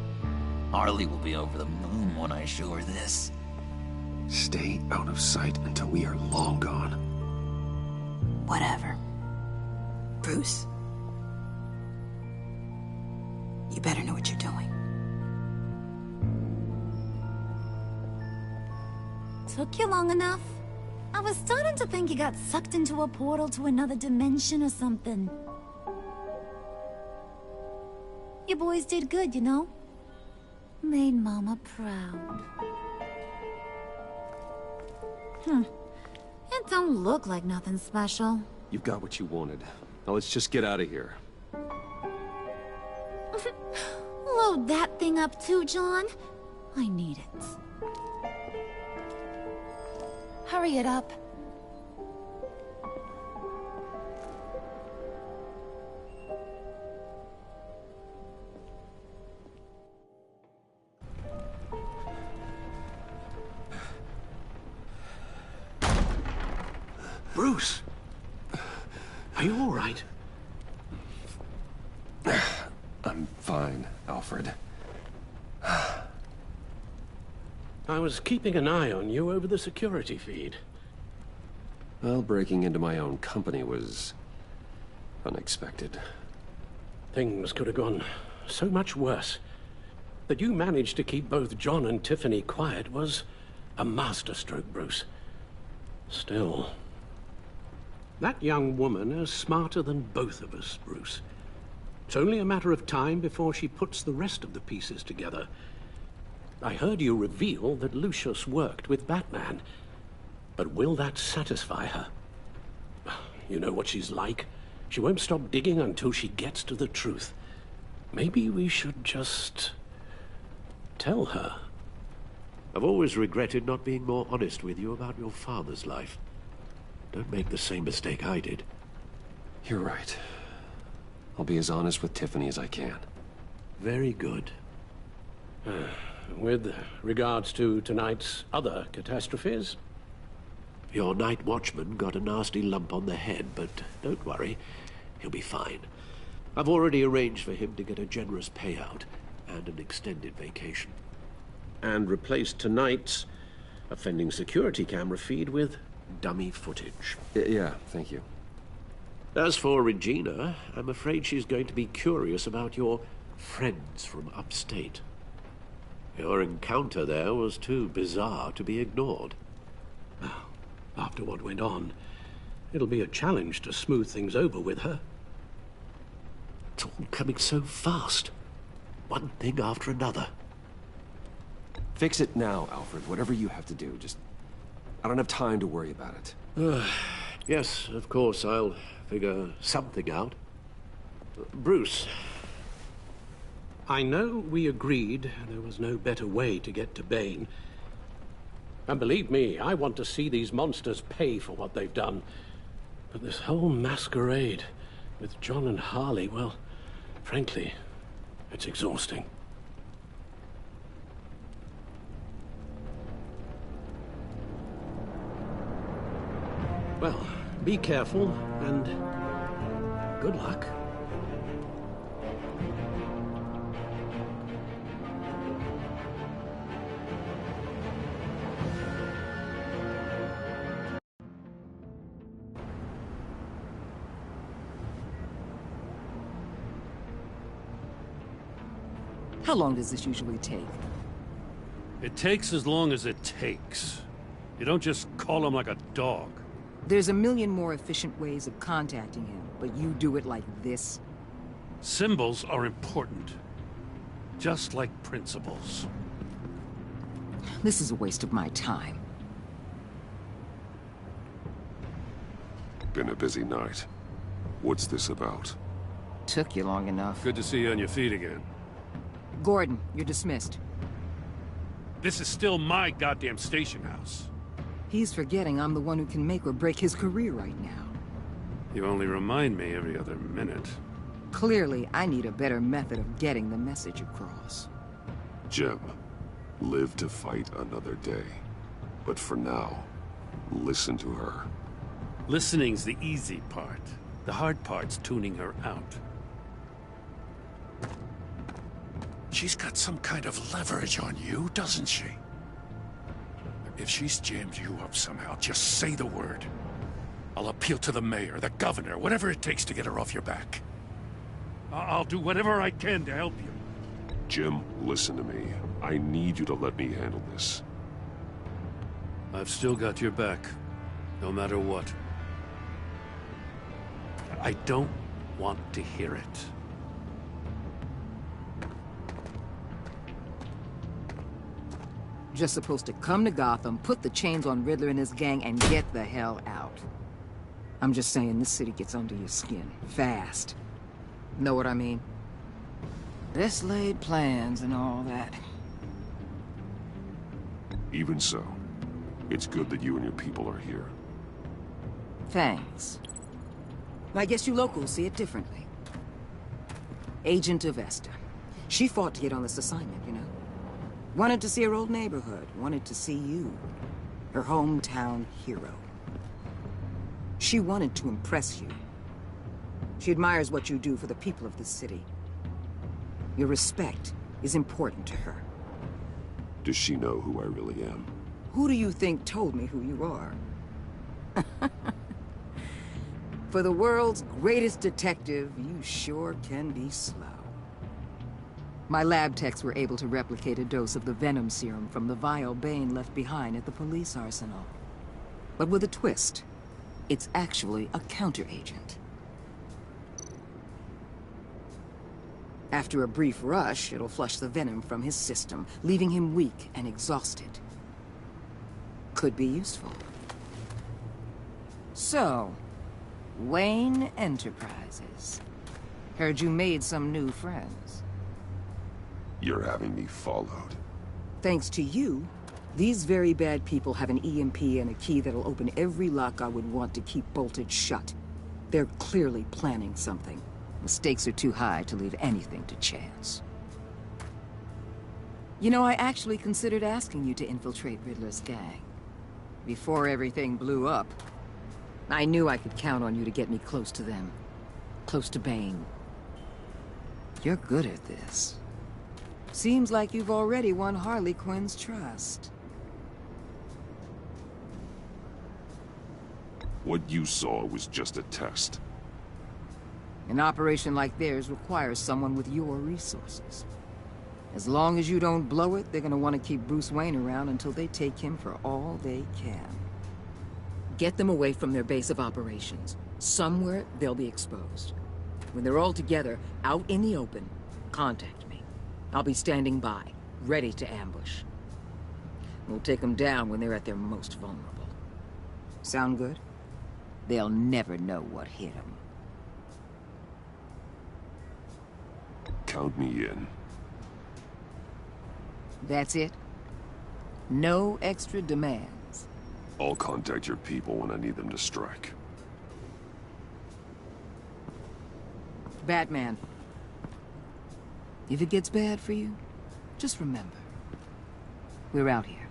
Harley will be over the moon when I show her this. Stay out of sight until we are long gone. Whatever. Bruce. You better know what you're doing. Took you long enough? I was starting to think you got sucked into a portal to another dimension or something. You boys did good, you know? Made Mama proud. It don't look like nothing special. You've got what you wanted. Now let's just get out of here. Load that thing up too, John. I need it. Hurry it up. Bruce! Are you all right? I'm fine, Alfred. I was keeping an eye on you over the security feed. Well, breaking into my own company was unexpected. Things could have gone so much worse. That you managed to keep both John and Tiffany quiet was a masterstroke, Bruce. Still, that young woman is smarter than both of us, Bruce. It's only a matter of time before she puts the rest of the pieces together. I heard you reveal that Lucius worked with Batman. But will that satisfy her? You know what she's like. She won't stop digging until she gets to the truth. Maybe we should just tell her. I've always regretted not being more honest with you about your father's life. Don't make the same mistake I did. You're right. I'll be as honest with Tiffany as I can. Very good. With regards to tonight's other catastrophes? Your night watchman got a nasty lump on the head, but don't worry. He'll be fine. I've already arranged for him to get a generous payout and an extended vacation. And replaced tonight's offending security camera feed with dummy footage. Yeah, thank you. As for Regina, I'm afraid she's going to be curious about your friends from upstate. Your encounter there was too bizarre to be ignored. Well, after what went on, it'll be a challenge to smooth things over with her. It's all coming so fast. One thing after another. Fix it now, Alfred. Whatever you have to do. Just... I don't have time to worry about it. Yes, of course, I'll figure something out. Bruce, I know we agreed there was no better way to get to Bane. And believe me, I want to see these monsters pay for what they've done. But this whole masquerade with John and Harley, well, frankly, it's exhausting. Well, be careful, and good luck. How long does this usually take? It takes as long as it takes. You don't just call him like a dog. There's a million more efficient ways of contacting him, but you do it like this? Symbols are important. Just like principles. This is a waste of my time. Been a busy night. What's this about? Took you long enough. Good to see you on your feet again. Gordon, you're dismissed. This is still my goddamn station house. He's forgetting I'm the one who can make or break his career right now. You only remind me every other minute. Clearly, I need a better method of getting the message across. Jim, live to fight another day. But for now, listen to her. Listening's the easy part. The hard part's tuning her out. She's got some kind of leverage on you, doesn't she? If she's jammed you up somehow, just say the word. I'll appeal to the mayor, the governor, whatever it takes to get her off your back. I'll do whatever I can to help you. Jim, listen to me. I need you to let me handle this. I've still got your back, no matter what. I don't want to hear it. Just supposed to come to Gotham, put the chains on Riddler and his gang, and get the hell out. I'm just saying, this city gets under your skin. Fast. Know what I mean? Best laid plans and all that. Even so, it's good that you and your people are here. Thanks. I guess you locals see it differently. Agent Avesta. She fought to get on this assignment, you know. Wanted to see her old neighborhood. Wanted to see you. Her hometown hero. She wanted to impress you. She admires what you do for the people of this city. Your respect is important to her. Does she know who I really am? Who do you think told me who you are? For the world's greatest detective, you sure can be slow. My lab techs were able to replicate a dose of the venom serum from the vial Bane left behind at the police arsenal. But with a twist. It's actually a counteragent. After a brief rush, it'll flush the venom from his system, leaving him weak and exhausted. Could be useful. So, Wayne Enterprises. Heard you made some new friends. You're having me followed. Thanks to you, these very bad people have an EMP and a key that'll open every lock I would want to keep bolted shut. They're clearly planning something. The stakes are too high to leave anything to chance. You know, I actually considered asking you to infiltrate Riddler's gang. Before everything blew up, I knew I could count on you to get me close to them. Close to Bane. You're good at this. Seems like you've already won Harley Quinn's trust. What you saw was just a test. An operation like theirs requires someone with your resources. As long as you don't blow it, they're gonna want to keep Bruce Wayne around until they take him for all they can. Get them away from their base of operations. Somewhere they'll be exposed. When they're all together, out in the open, contact me. I'll be standing by, ready to ambush. We'll take them down when they're at their most vulnerable. Sound good? They'll never know what hit them. Count me in. That's it? No extra demands? I'll contact your people when I need them to strike. Batman. If it gets bad for you, just remember. We're out here.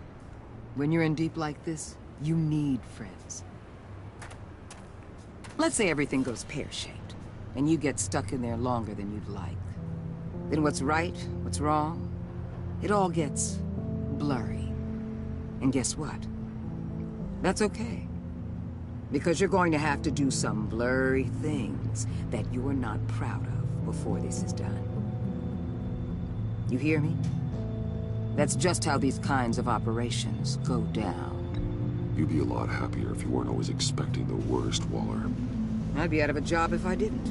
When you're in deep like this, you need friends. Let's say everything goes pear-shaped, and you get stuck in there longer than you'd like. Then what's right, what's wrong, it all gets blurry. And guess what? That's okay. Because you're going to have to do some blurry things that you're not proud of before this is done. You hear me? That's just how these kinds of operations go down. You'd be a lot happier if you weren't always expecting the worst, Waller. I'd be out of a job if I didn't.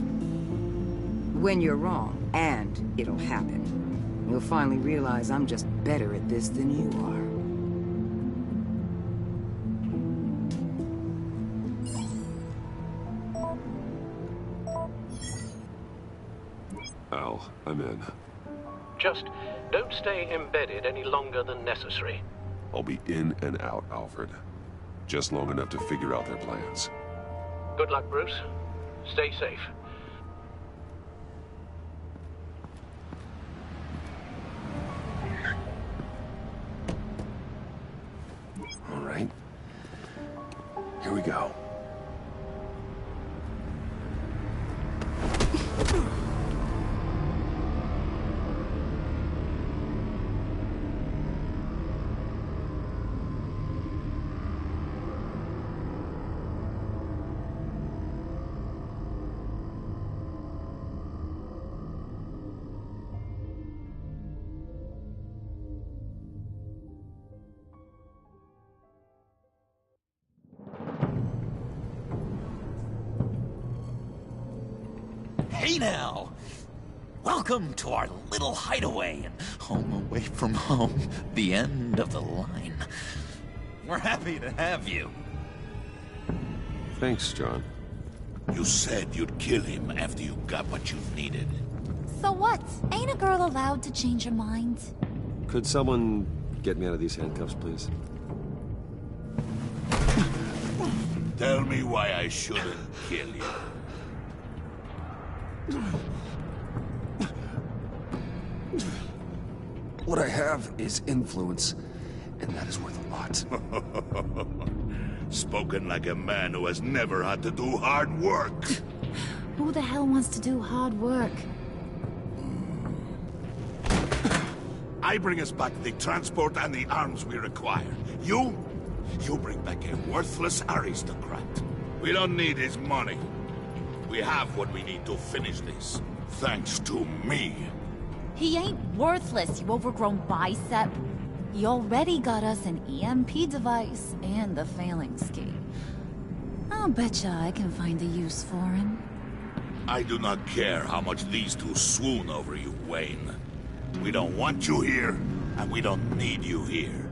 When you're wrong, and it'll happen, you'll finally realize I'm just better at this than you are. Al, I'm in. Just don't stay embedded any longer than necessary. I'll be in and out, Alfred. Just long enough to figure out their plans. Good luck, Bruce. Stay safe. All right. Here we go. Hey now! Welcome to our little hideaway and home away from home, the end of the line. We're happy to have you. Thanks, John. You said you'd kill him after you got what you needed. So what? Ain't a girl allowed to change her mind? Could someone get me out of these handcuffs, please? Tell me why I shouldn't kill you. What I have is influence, and that is worth a lot. Spoken like a man who has never had to do hard work. Who the hell wants to do hard work? I bring us back the transport and the arms we require. You bring back a worthless aristocrat. We don't need his money. We have what we need to finish this. Thanks to me. He ain't worthless, you overgrown bicep. He already got us an EMP device and the phalanx key. I'll betcha I can find a use for him. I do not care how much these two swoon over you, Wayne. We don't want you here, and we don't need you here.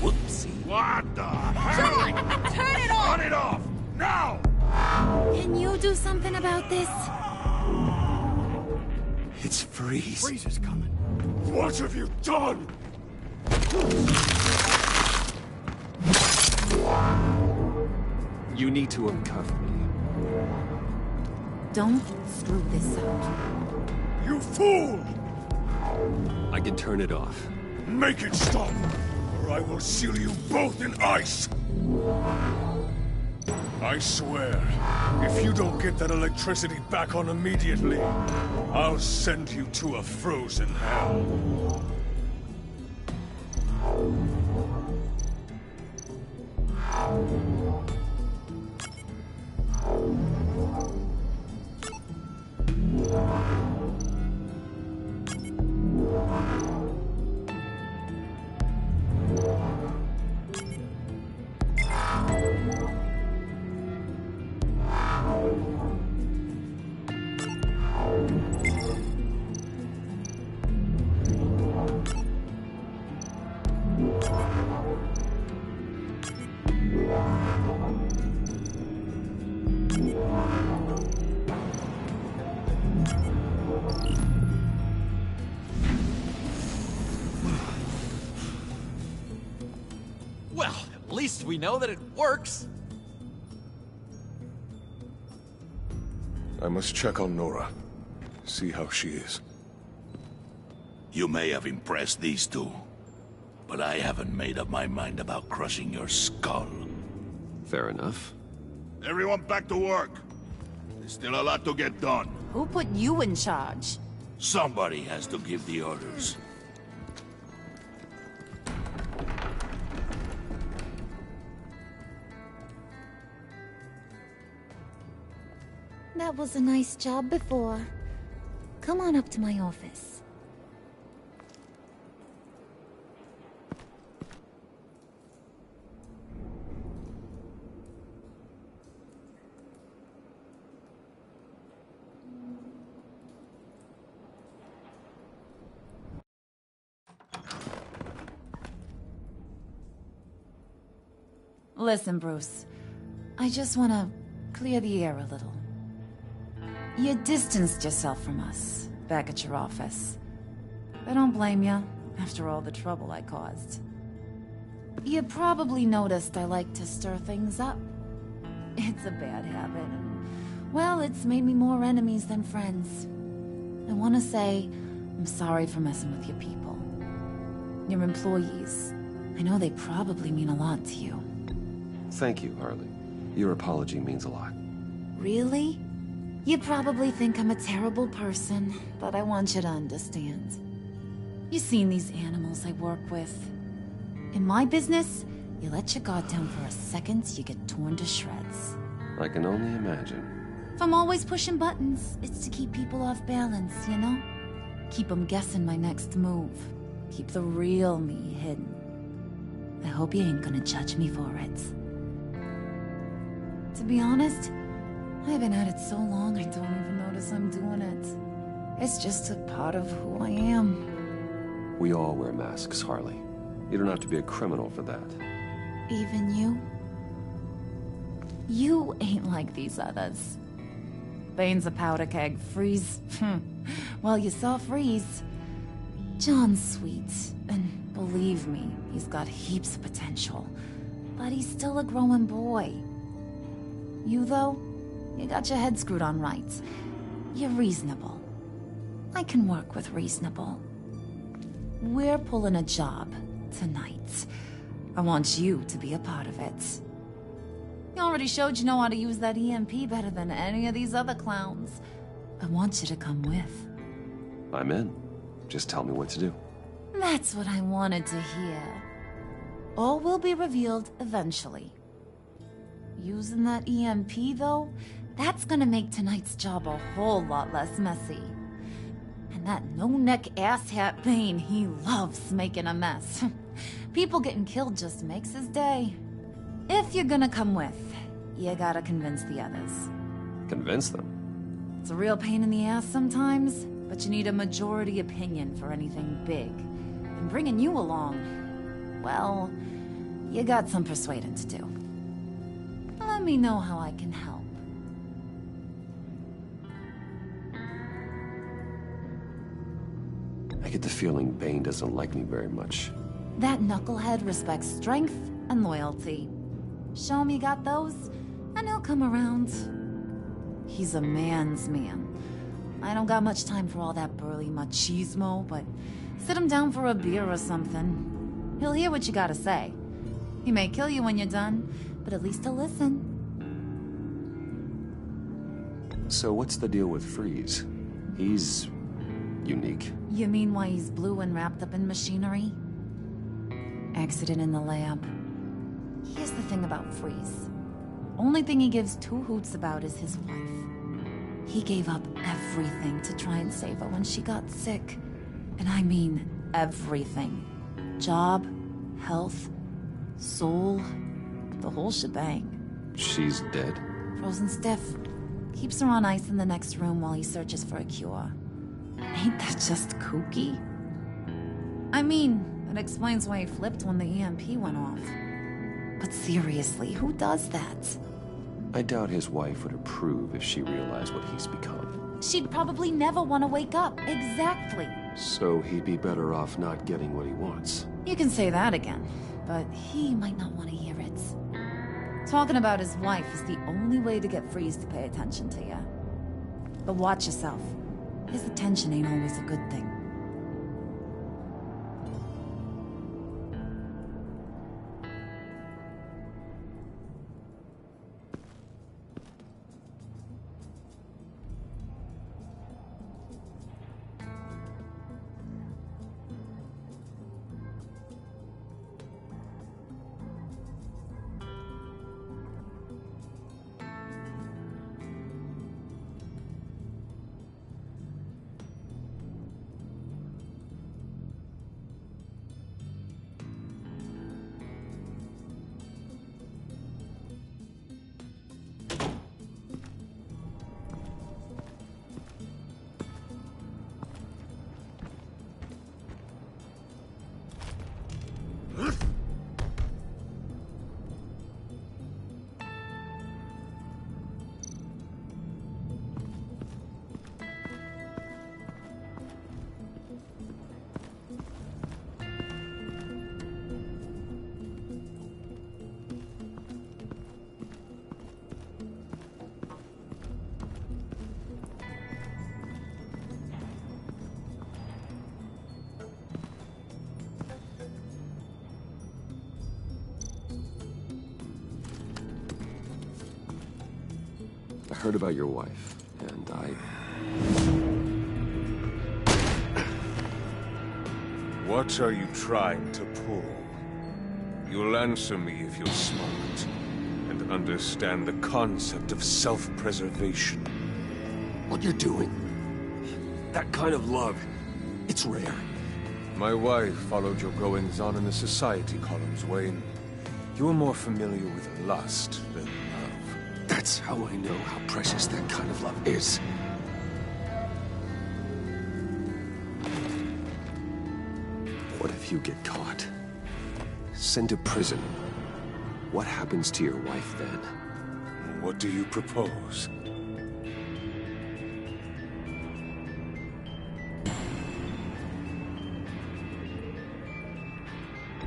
Whoopsie. What the hell? John, turn it off! Turn it off! Now! Can you do something about this? It's Freeze. Freeze is coming. What have you done? You need to uncuff me. Don't screw this up. You fool! I can turn it off. Make it stop, or I will seal you both in ice! I swear, if you don't get that electricity back on immediately, I'll send you to a frozen hell. Well, at least we know that it works. I must check on Nora. See how she is. You may have impressed these two, but I haven't made up my mind about crushing your skull. Fair enough. Everyone back to work. There's still a lot to get done. Who put you in charge? Somebody has to give the orders. That was a nice job before. Come on up to my office. Listen, Bruce. I just want to clear the air a little. You distanced yourself from us, back at your office. I don't blame you, after all the trouble I caused. You probably noticed I like to stir things up. It's a bad habit, and, well, it's made me more enemies than friends. I want to say, I'm sorry for messing with your people. Your employees. I know they probably mean a lot to you. Thank you, Harley. Your apology means a lot. Really? You probably think I'm a terrible person, but I want you to understand. You've seen these animals I work with. In my business, you let your guard down for a second, you get torn to shreds. I can only imagine. If I'm always pushing buttons, it's to keep people off balance, you know? Keep them guessing my next move. Keep the real me hidden. I hope you ain't gonna judge me for it. To be honest, I've been at it so long I don't even notice I'm doing it. It's just a part of who I am. We all wear masks, Harley. You don't have to be a criminal for that. Even you? You ain't like these others. Bane's a powder keg. Freeze. Well, you saw Freeze. John's sweet, and believe me, he's got heaps of potential. But he's still a growing boy. You, though, you got your head screwed on right. You're reasonable. I can work with reasonable. We're pulling a job tonight. I want you to be a part of it. You already showed you know how to use that EMP better than any of these other clowns. I want you to come with. I'm in. Just tell me what to do. That's what I wanted to hear. All will be revealed eventually. Using that EMP, though, that's gonna make tonight's job a whole lot less messy. And that no-neck asshat Bane, he loves making a mess. People getting killed just makes his day. If you're gonna come with, you gotta convince the others. Convince them? It's a real pain in the ass sometimes, but you need a majority opinion for anything big. And bringing you along, well, you got some persuading to do. Let me know how I can help. I get the feeling Bane doesn't like me very much. That knucklehead respects strength and loyalty. Show him you got those, and he'll come around. He's a man's man. I don't got much time for all that burly machismo, but sit him down for a beer or something. He'll hear what you gotta say. He may kill you when you're done, but at least he'll listen. So what's the deal with Freeze? He's unique. You mean why he's blue and wrapped up in machinery? Accident in the lab. Here's the thing about Freeze. Only thing he gives two hoots about is his wife. He gave up everything to try and save her when she got sick. And I mean everything. Job, health, soul, the whole shebang. She's dead? Frozen stiff. Keeps her on ice in the next room while he searches for a cure. Ain't that just kooky? I mean, it explains why he flipped when the EMP went off. But seriously, who does that? I doubt his wife would approve if she realized what he's become. She'd probably never want to wake up. Exactly. So he'd be better off not getting what he wants. You can say that again. but he might not want to hear it. Talking about his wife is the only way to get Freeze to pay attention to you. But watch yourself. His attention ain't always a good thing. I heard about your wife, and What are you trying to pull? You'll answer me if you're smart, and understand the concept of self-preservation. What you're doing, that kind of love, it's rare. My wife followed your goings-on in the society columns, Wayne. You were more familiar with lust than love. That's how I know how precious that kind of love is. What if you get caught? Sent to prison? What happens to your wife then? What do you propose?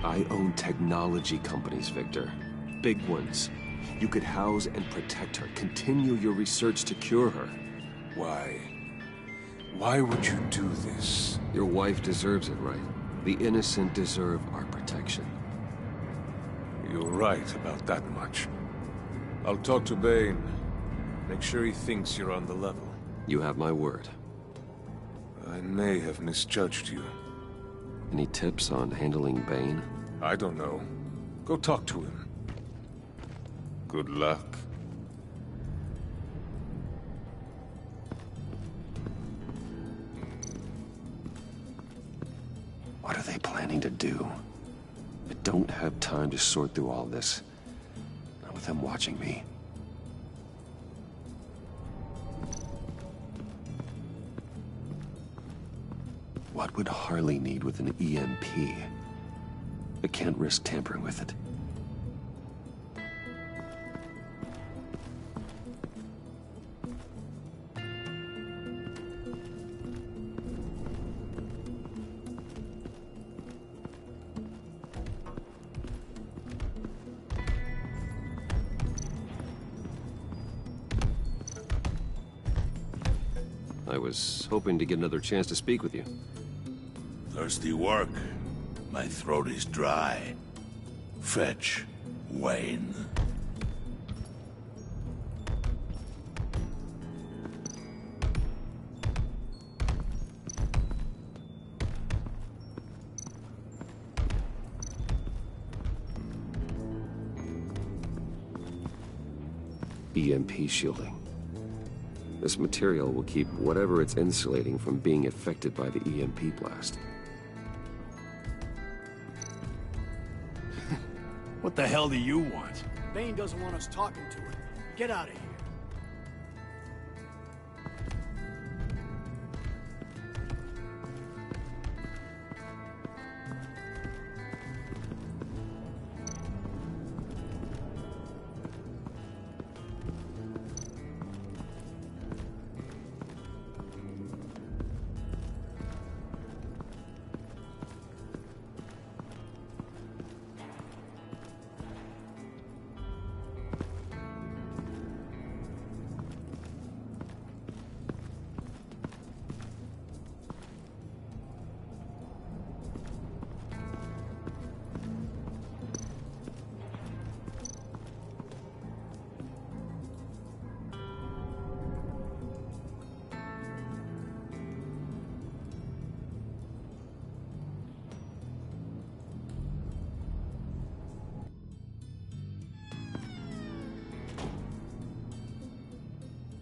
I own technology companies, Victor. Big ones. You could house and protect her, continue your research to cure her. Why? Why would you do this? Your wife deserves it, right? The innocent deserve our protection. You're right about that much. I'll talk to Bane. Make sure he thinks you're on the level. You have my word. I may have misjudged you. Any tips on handling Bane? I don't know. Go talk to him. Good luck. What are they planning to do? I don't have time to sort through all this. Not with them watching me. What would Harley need with an EMP? I can't risk tampering with it. I was hoping to get another chance to speak with you. Thirsty work. My throat is dry. Fetch, Wayne. EMP shielding. This material will keep whatever it's insulating from being affected by the EMP blast. What the hell do you want? Bane doesn't want us talking to him. Get out of here.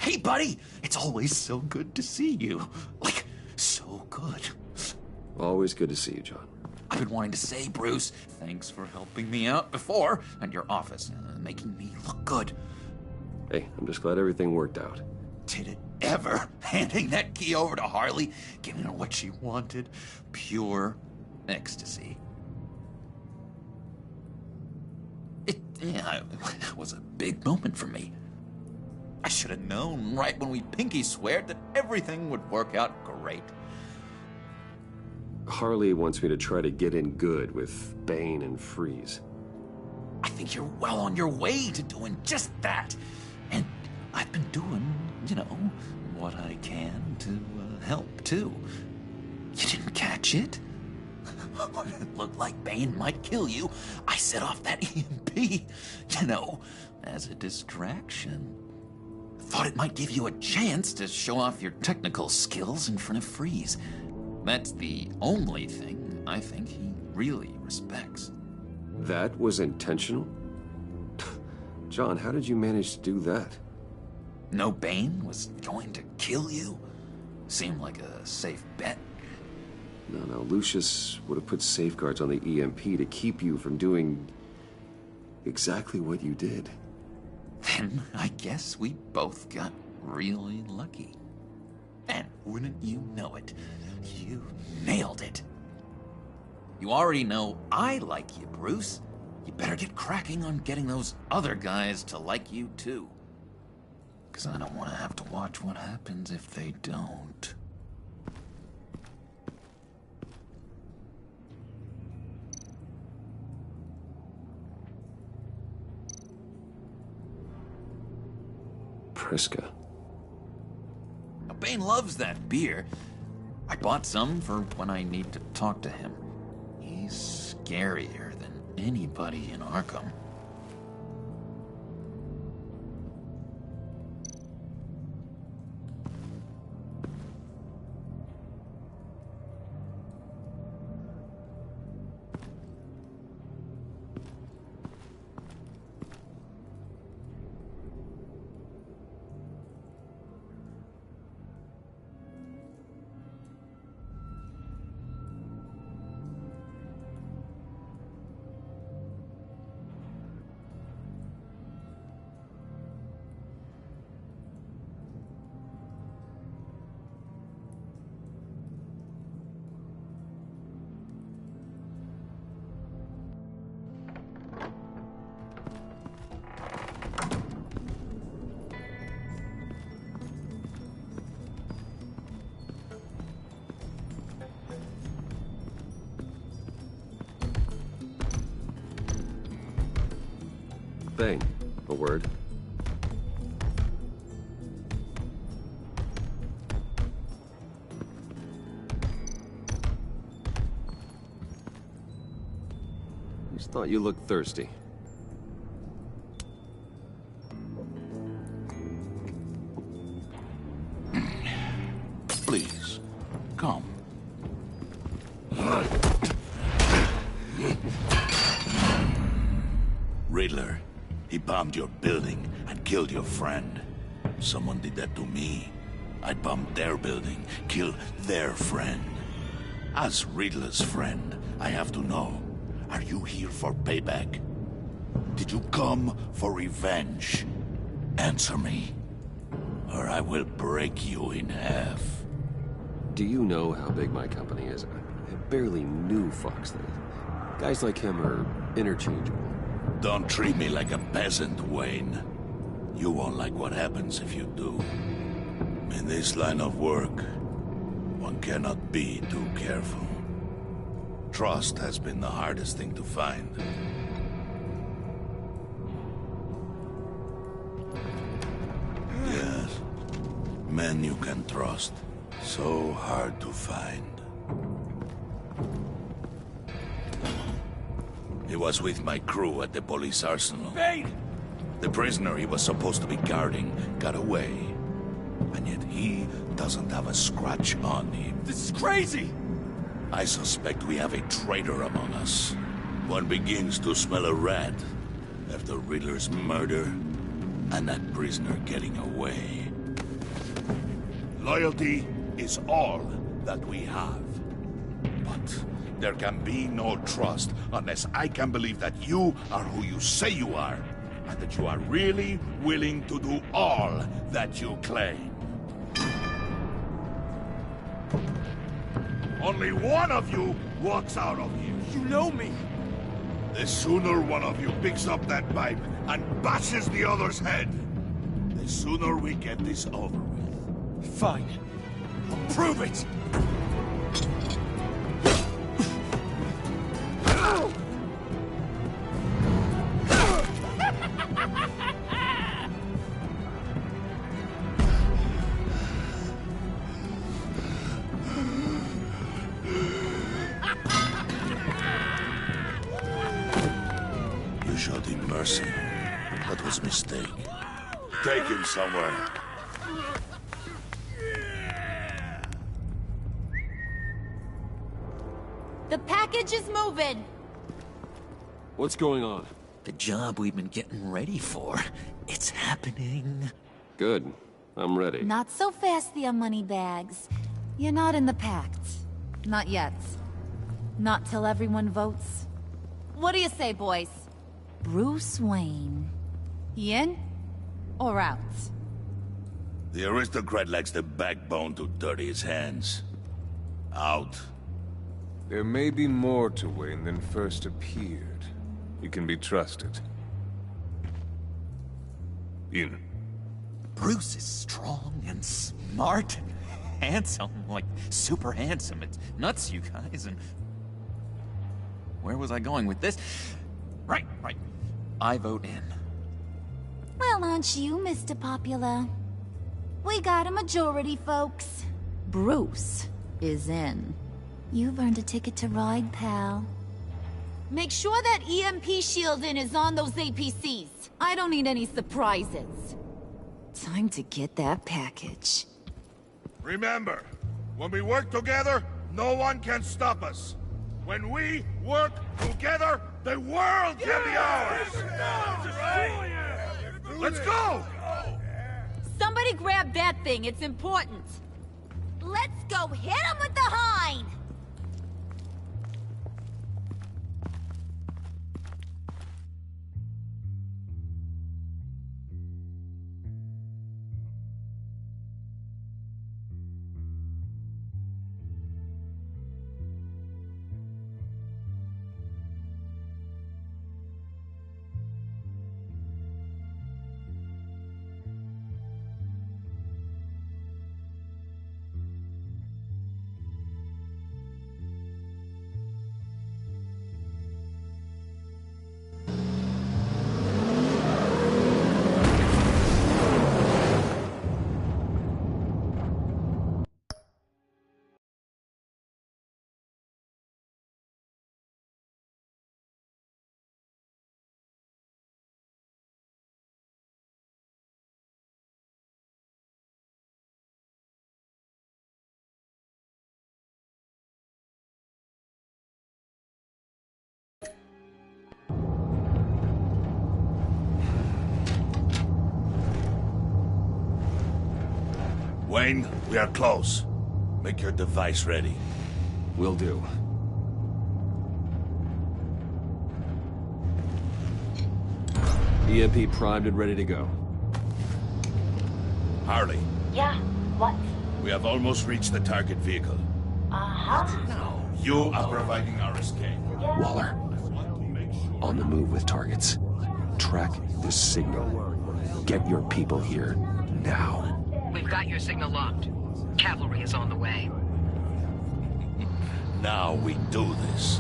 Hey, buddy! It's always so good to see you. Like, so good. Always good to see you, John. I've been wanting to say, Bruce, thanks for helping me out before at your office, making me look good. Hey, I'm just glad everything worked out. Did it ever? Handing that key over to Harley, giving her what she wanted. Pure ecstasy. It was a big moment for me. I should have known right when we pinky sweared that everything would work out great. Harley wants me to try to get in good with Bane and Freeze. I think you're well on your way to doing just that. And I've been doing, what I can to help, too. You didn't catch it? When it looked like Bane might kill you, I set off that EMP, as a distraction. Thought it might give you a chance to show off your technical skills in front of Freeze. That's the only thing I think he really respects. That was intentional? John, how did you manage to do that? No Bane was going to kill you? Seemed like a safe bet. No, Lucius would have put safeguards on the EMP to keep you from doing exactly what you did. Then I guess we both got really lucky. And wouldn't you know it, you nailed it. You already know I like you, Bruce. You better get cracking on getting those other guys to like you, too. Because I don't want to have to watch what happens if they don't. Priska. Bane loves that beer. I bought some for when I need to talk to him. He's scarier than anybody in Arkham. Bane, a word. Just thought you looked thirsty. Please, come. Riddler, he bombed your building and killed your friend. Someone did that to me. I'd bomb their building, kill their friend. As Riddler's friend, I have to know, are you here for payback? Did you come for revenge? Answer me, or I will break you in half. Do you know how big my company is? I barely knew Fox then. Guys like him are interchangeable. Don't treat me like a peasant, Wayne. You won't like what happens if you do. In this line of work, one cannot be too careful. Trust has been the hardest thing to find. Yes, men you can trust. So hard to find. He was with my crew at the police arsenal. Bane! The prisoner he was supposed to be guarding got away. And yet he doesn't have a scratch on him. This is crazy! I suspect we have a traitor among us. One begins to smell a rat after Riddler's murder and that prisoner getting away. Loyalty is all that we have. But there can be no trust unless I can believe that you are who you say you are, and that you are really willing to do all that you claim. Only one of you walks out of here. You know me. The sooner one of you picks up that pipe and bashes the other's head, the sooner we get this over with. Fine. I'll prove it! You showed him mercy. That was a mistake. Take him somewhere. The package is moving. What's going on? The job we've been getting ready for. It's happening. Good. I'm ready. Not so fast, the Moneybags. You're not in the pact. Not yet. Not till everyone votes. What do you say, boys? Bruce Wayne. He in? Or out? The aristocrat lacks the backbone to dirty his hands. Out. There may be more to Wayne than first appeared. He can be trusted. In. Bruce is strong and smart and handsome, like super handsome. It's nuts, you guys, and... Where was I going with this? Right. I vote in. Well, aren't you, Mr. Popular? We got a majority, folks. Bruce is in. You've earned a ticket to ride, pal. Make sure that EMP shielding is on those APCs. I don't need any surprises. Time to get that package. Remember, when we work together, no one can stop us. When we work together, the world can be ours! Let's go! Somebody grab that thing, it's important. Let's go hit him with the hind! Wayne, we are close. Make your device ready. Will do. EMP primed and ready to go. Harley. Yeah, what? We have almost reached the target vehicle. Uh-huh. Now, you are providing our escape. Waller. On the move with targets. Track this signal. Get your people here, now. We've got your signal locked. Cavalry is on the way. Now we do this.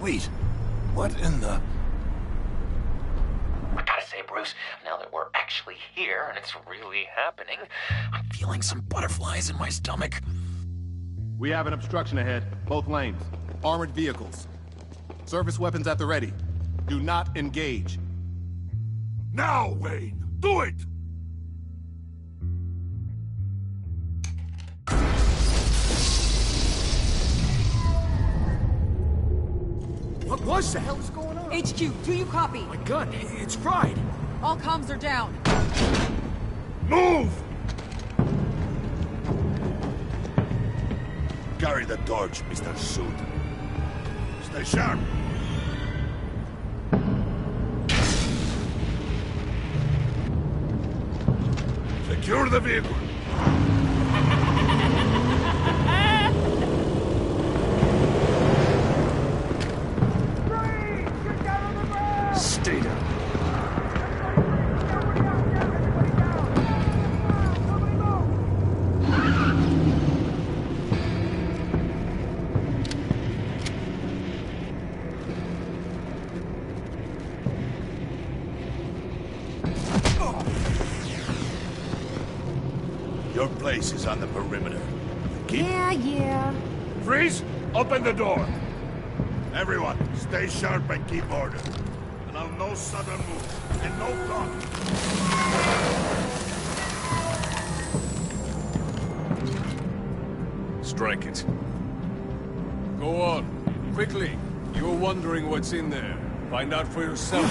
Wait, what in the... I gotta say, Bruce, now that we're actually here and it's really happening, I'm feeling some butterflies in my stomach. We have an obstruction ahead, both lanes. Armored vehicles. Service weapons at the ready. Do not engage. Now, Wayne! Do it! was that? What the hell is going on? HQ, do you copy? My gun, it's fried. All comms are down. Move! Carry the torch, Mr. Suit. Stay sharp. Secure the vehicle. Stay down. Your place is on the perimeter. Yeah. Freeze! Open the door! Everyone, stay sharp and keep order. Allow no sudden moves, and no talking. Strike it. Go on. Quickly. You were wondering what's in there. Find out for yourself.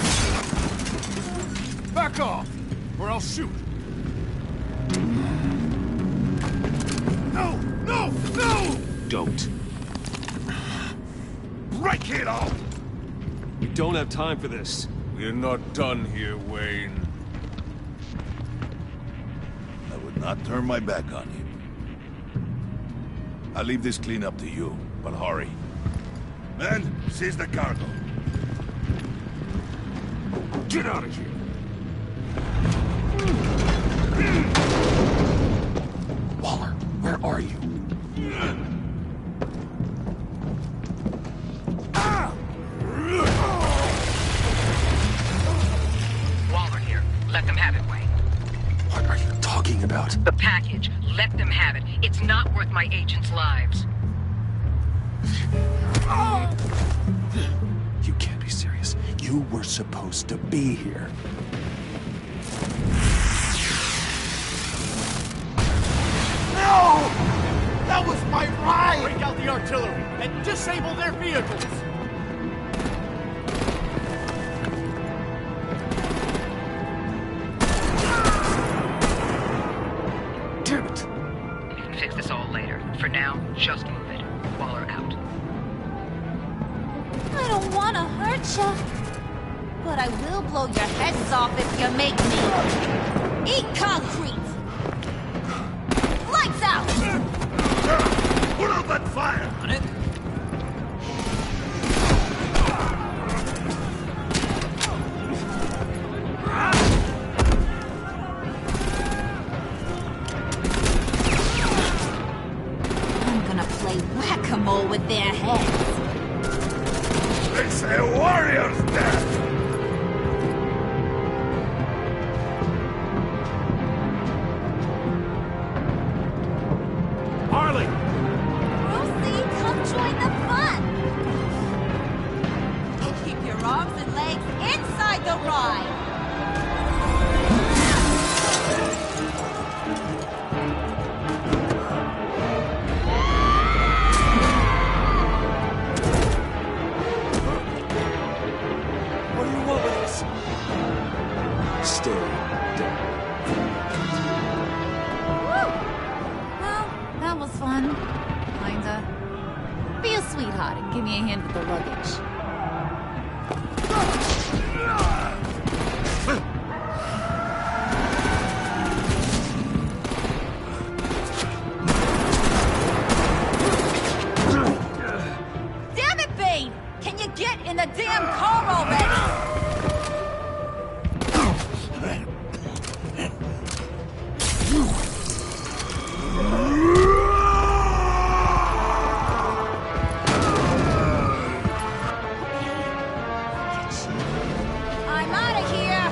Back off, or I'll shoot. No! No! No! Don't. Break it off! We don't have time for this. We're not done here, Wayne. I would not turn my back on you. I'll leave this clean up to you, but hurry. Men, seize the cargo. Get out of here. Waller, where are you? Waller here. Let them have it, Wayne. What are you talking about? The package. Let them have it. It's not worth my agents' lives. You can't be serious. You were supposed to be here. No! That was my ride! Break out the artillery and disable their vehicles! Damn it! You can fix this all later. For now, just move it. Waller out. I don't want to hurt you, but I will blow your heads off if you make me eat concrete. Lights out! Put out that fire! On it. I'm gonna play whack-a-mole with their heads. It's a warrior's death! Harley! Lucy, come join the fun! Keep your arms and legs inside the ride! What do you want with us? Stay down. Woo! Well, that was fun. Kinda. Be a sweetheart and give me a hand with the luggage. Damn it, Bane! Can you get in the damn car already? I'm out of here!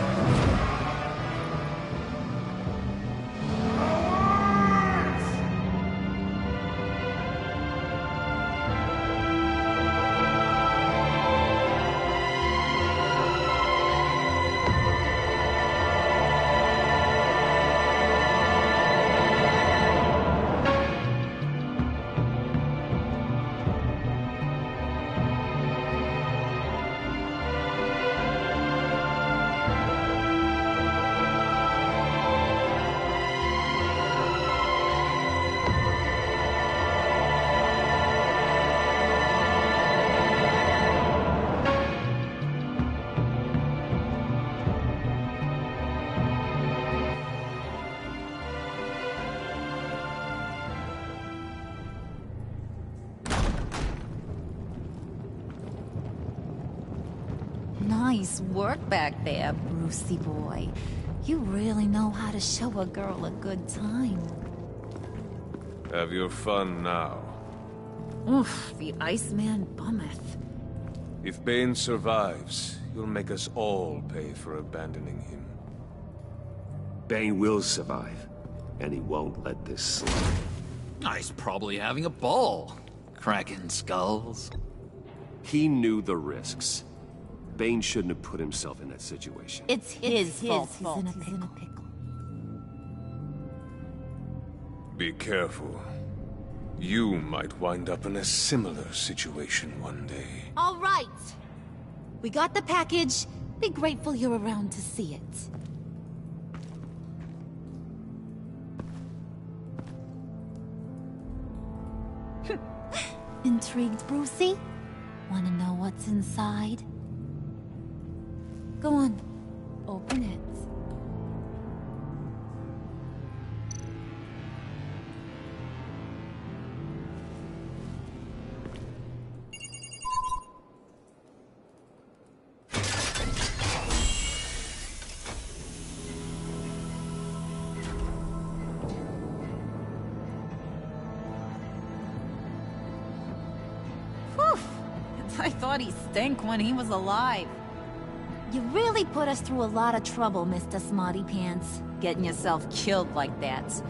Nice work back there, Brucey boy. You really know how to show a girl a good time. Have your fun now. Oof, the Iceman bummeth. If Bane survives, you'll make us all pay for abandoning him. Bane will survive, and he won't let this slide. He's probably having a ball. Cracking skulls. He knew the risks. Bane shouldn't have put himself in that situation. It's his fault he's in a pickle. Be careful. You might wind up in a similar situation one day. All right. We got the package. Be grateful you're around to see it. Intrigued, Brucey? Want to know what's inside? Go on. Open it. I thought he stank when he was alive. You really put us through a lot of trouble, Mr. Smarty Pants. Getting yourself killed like that.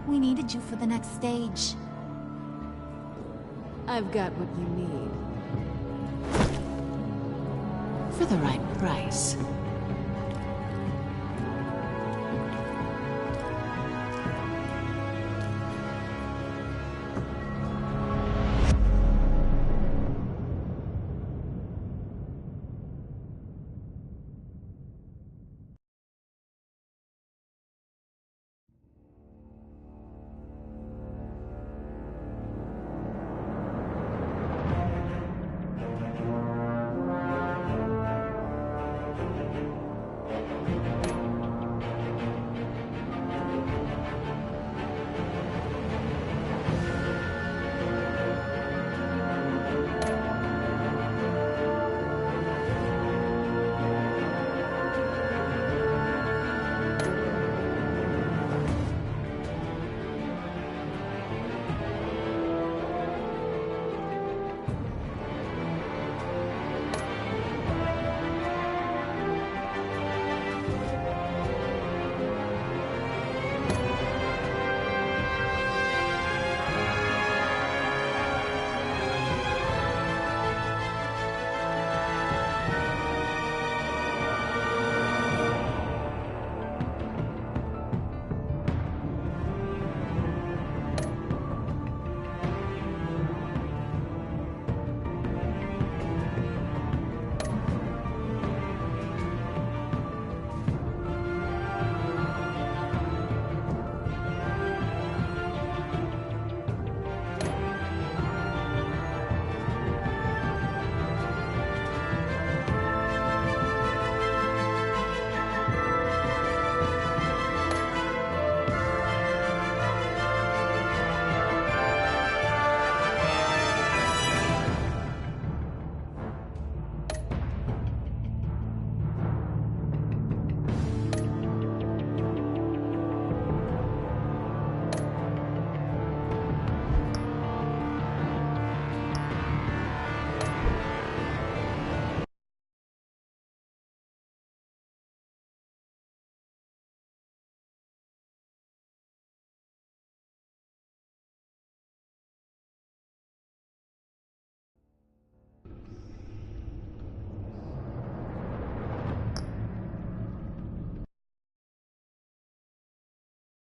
We needed you for the next stage. I've got what you need. For the right price.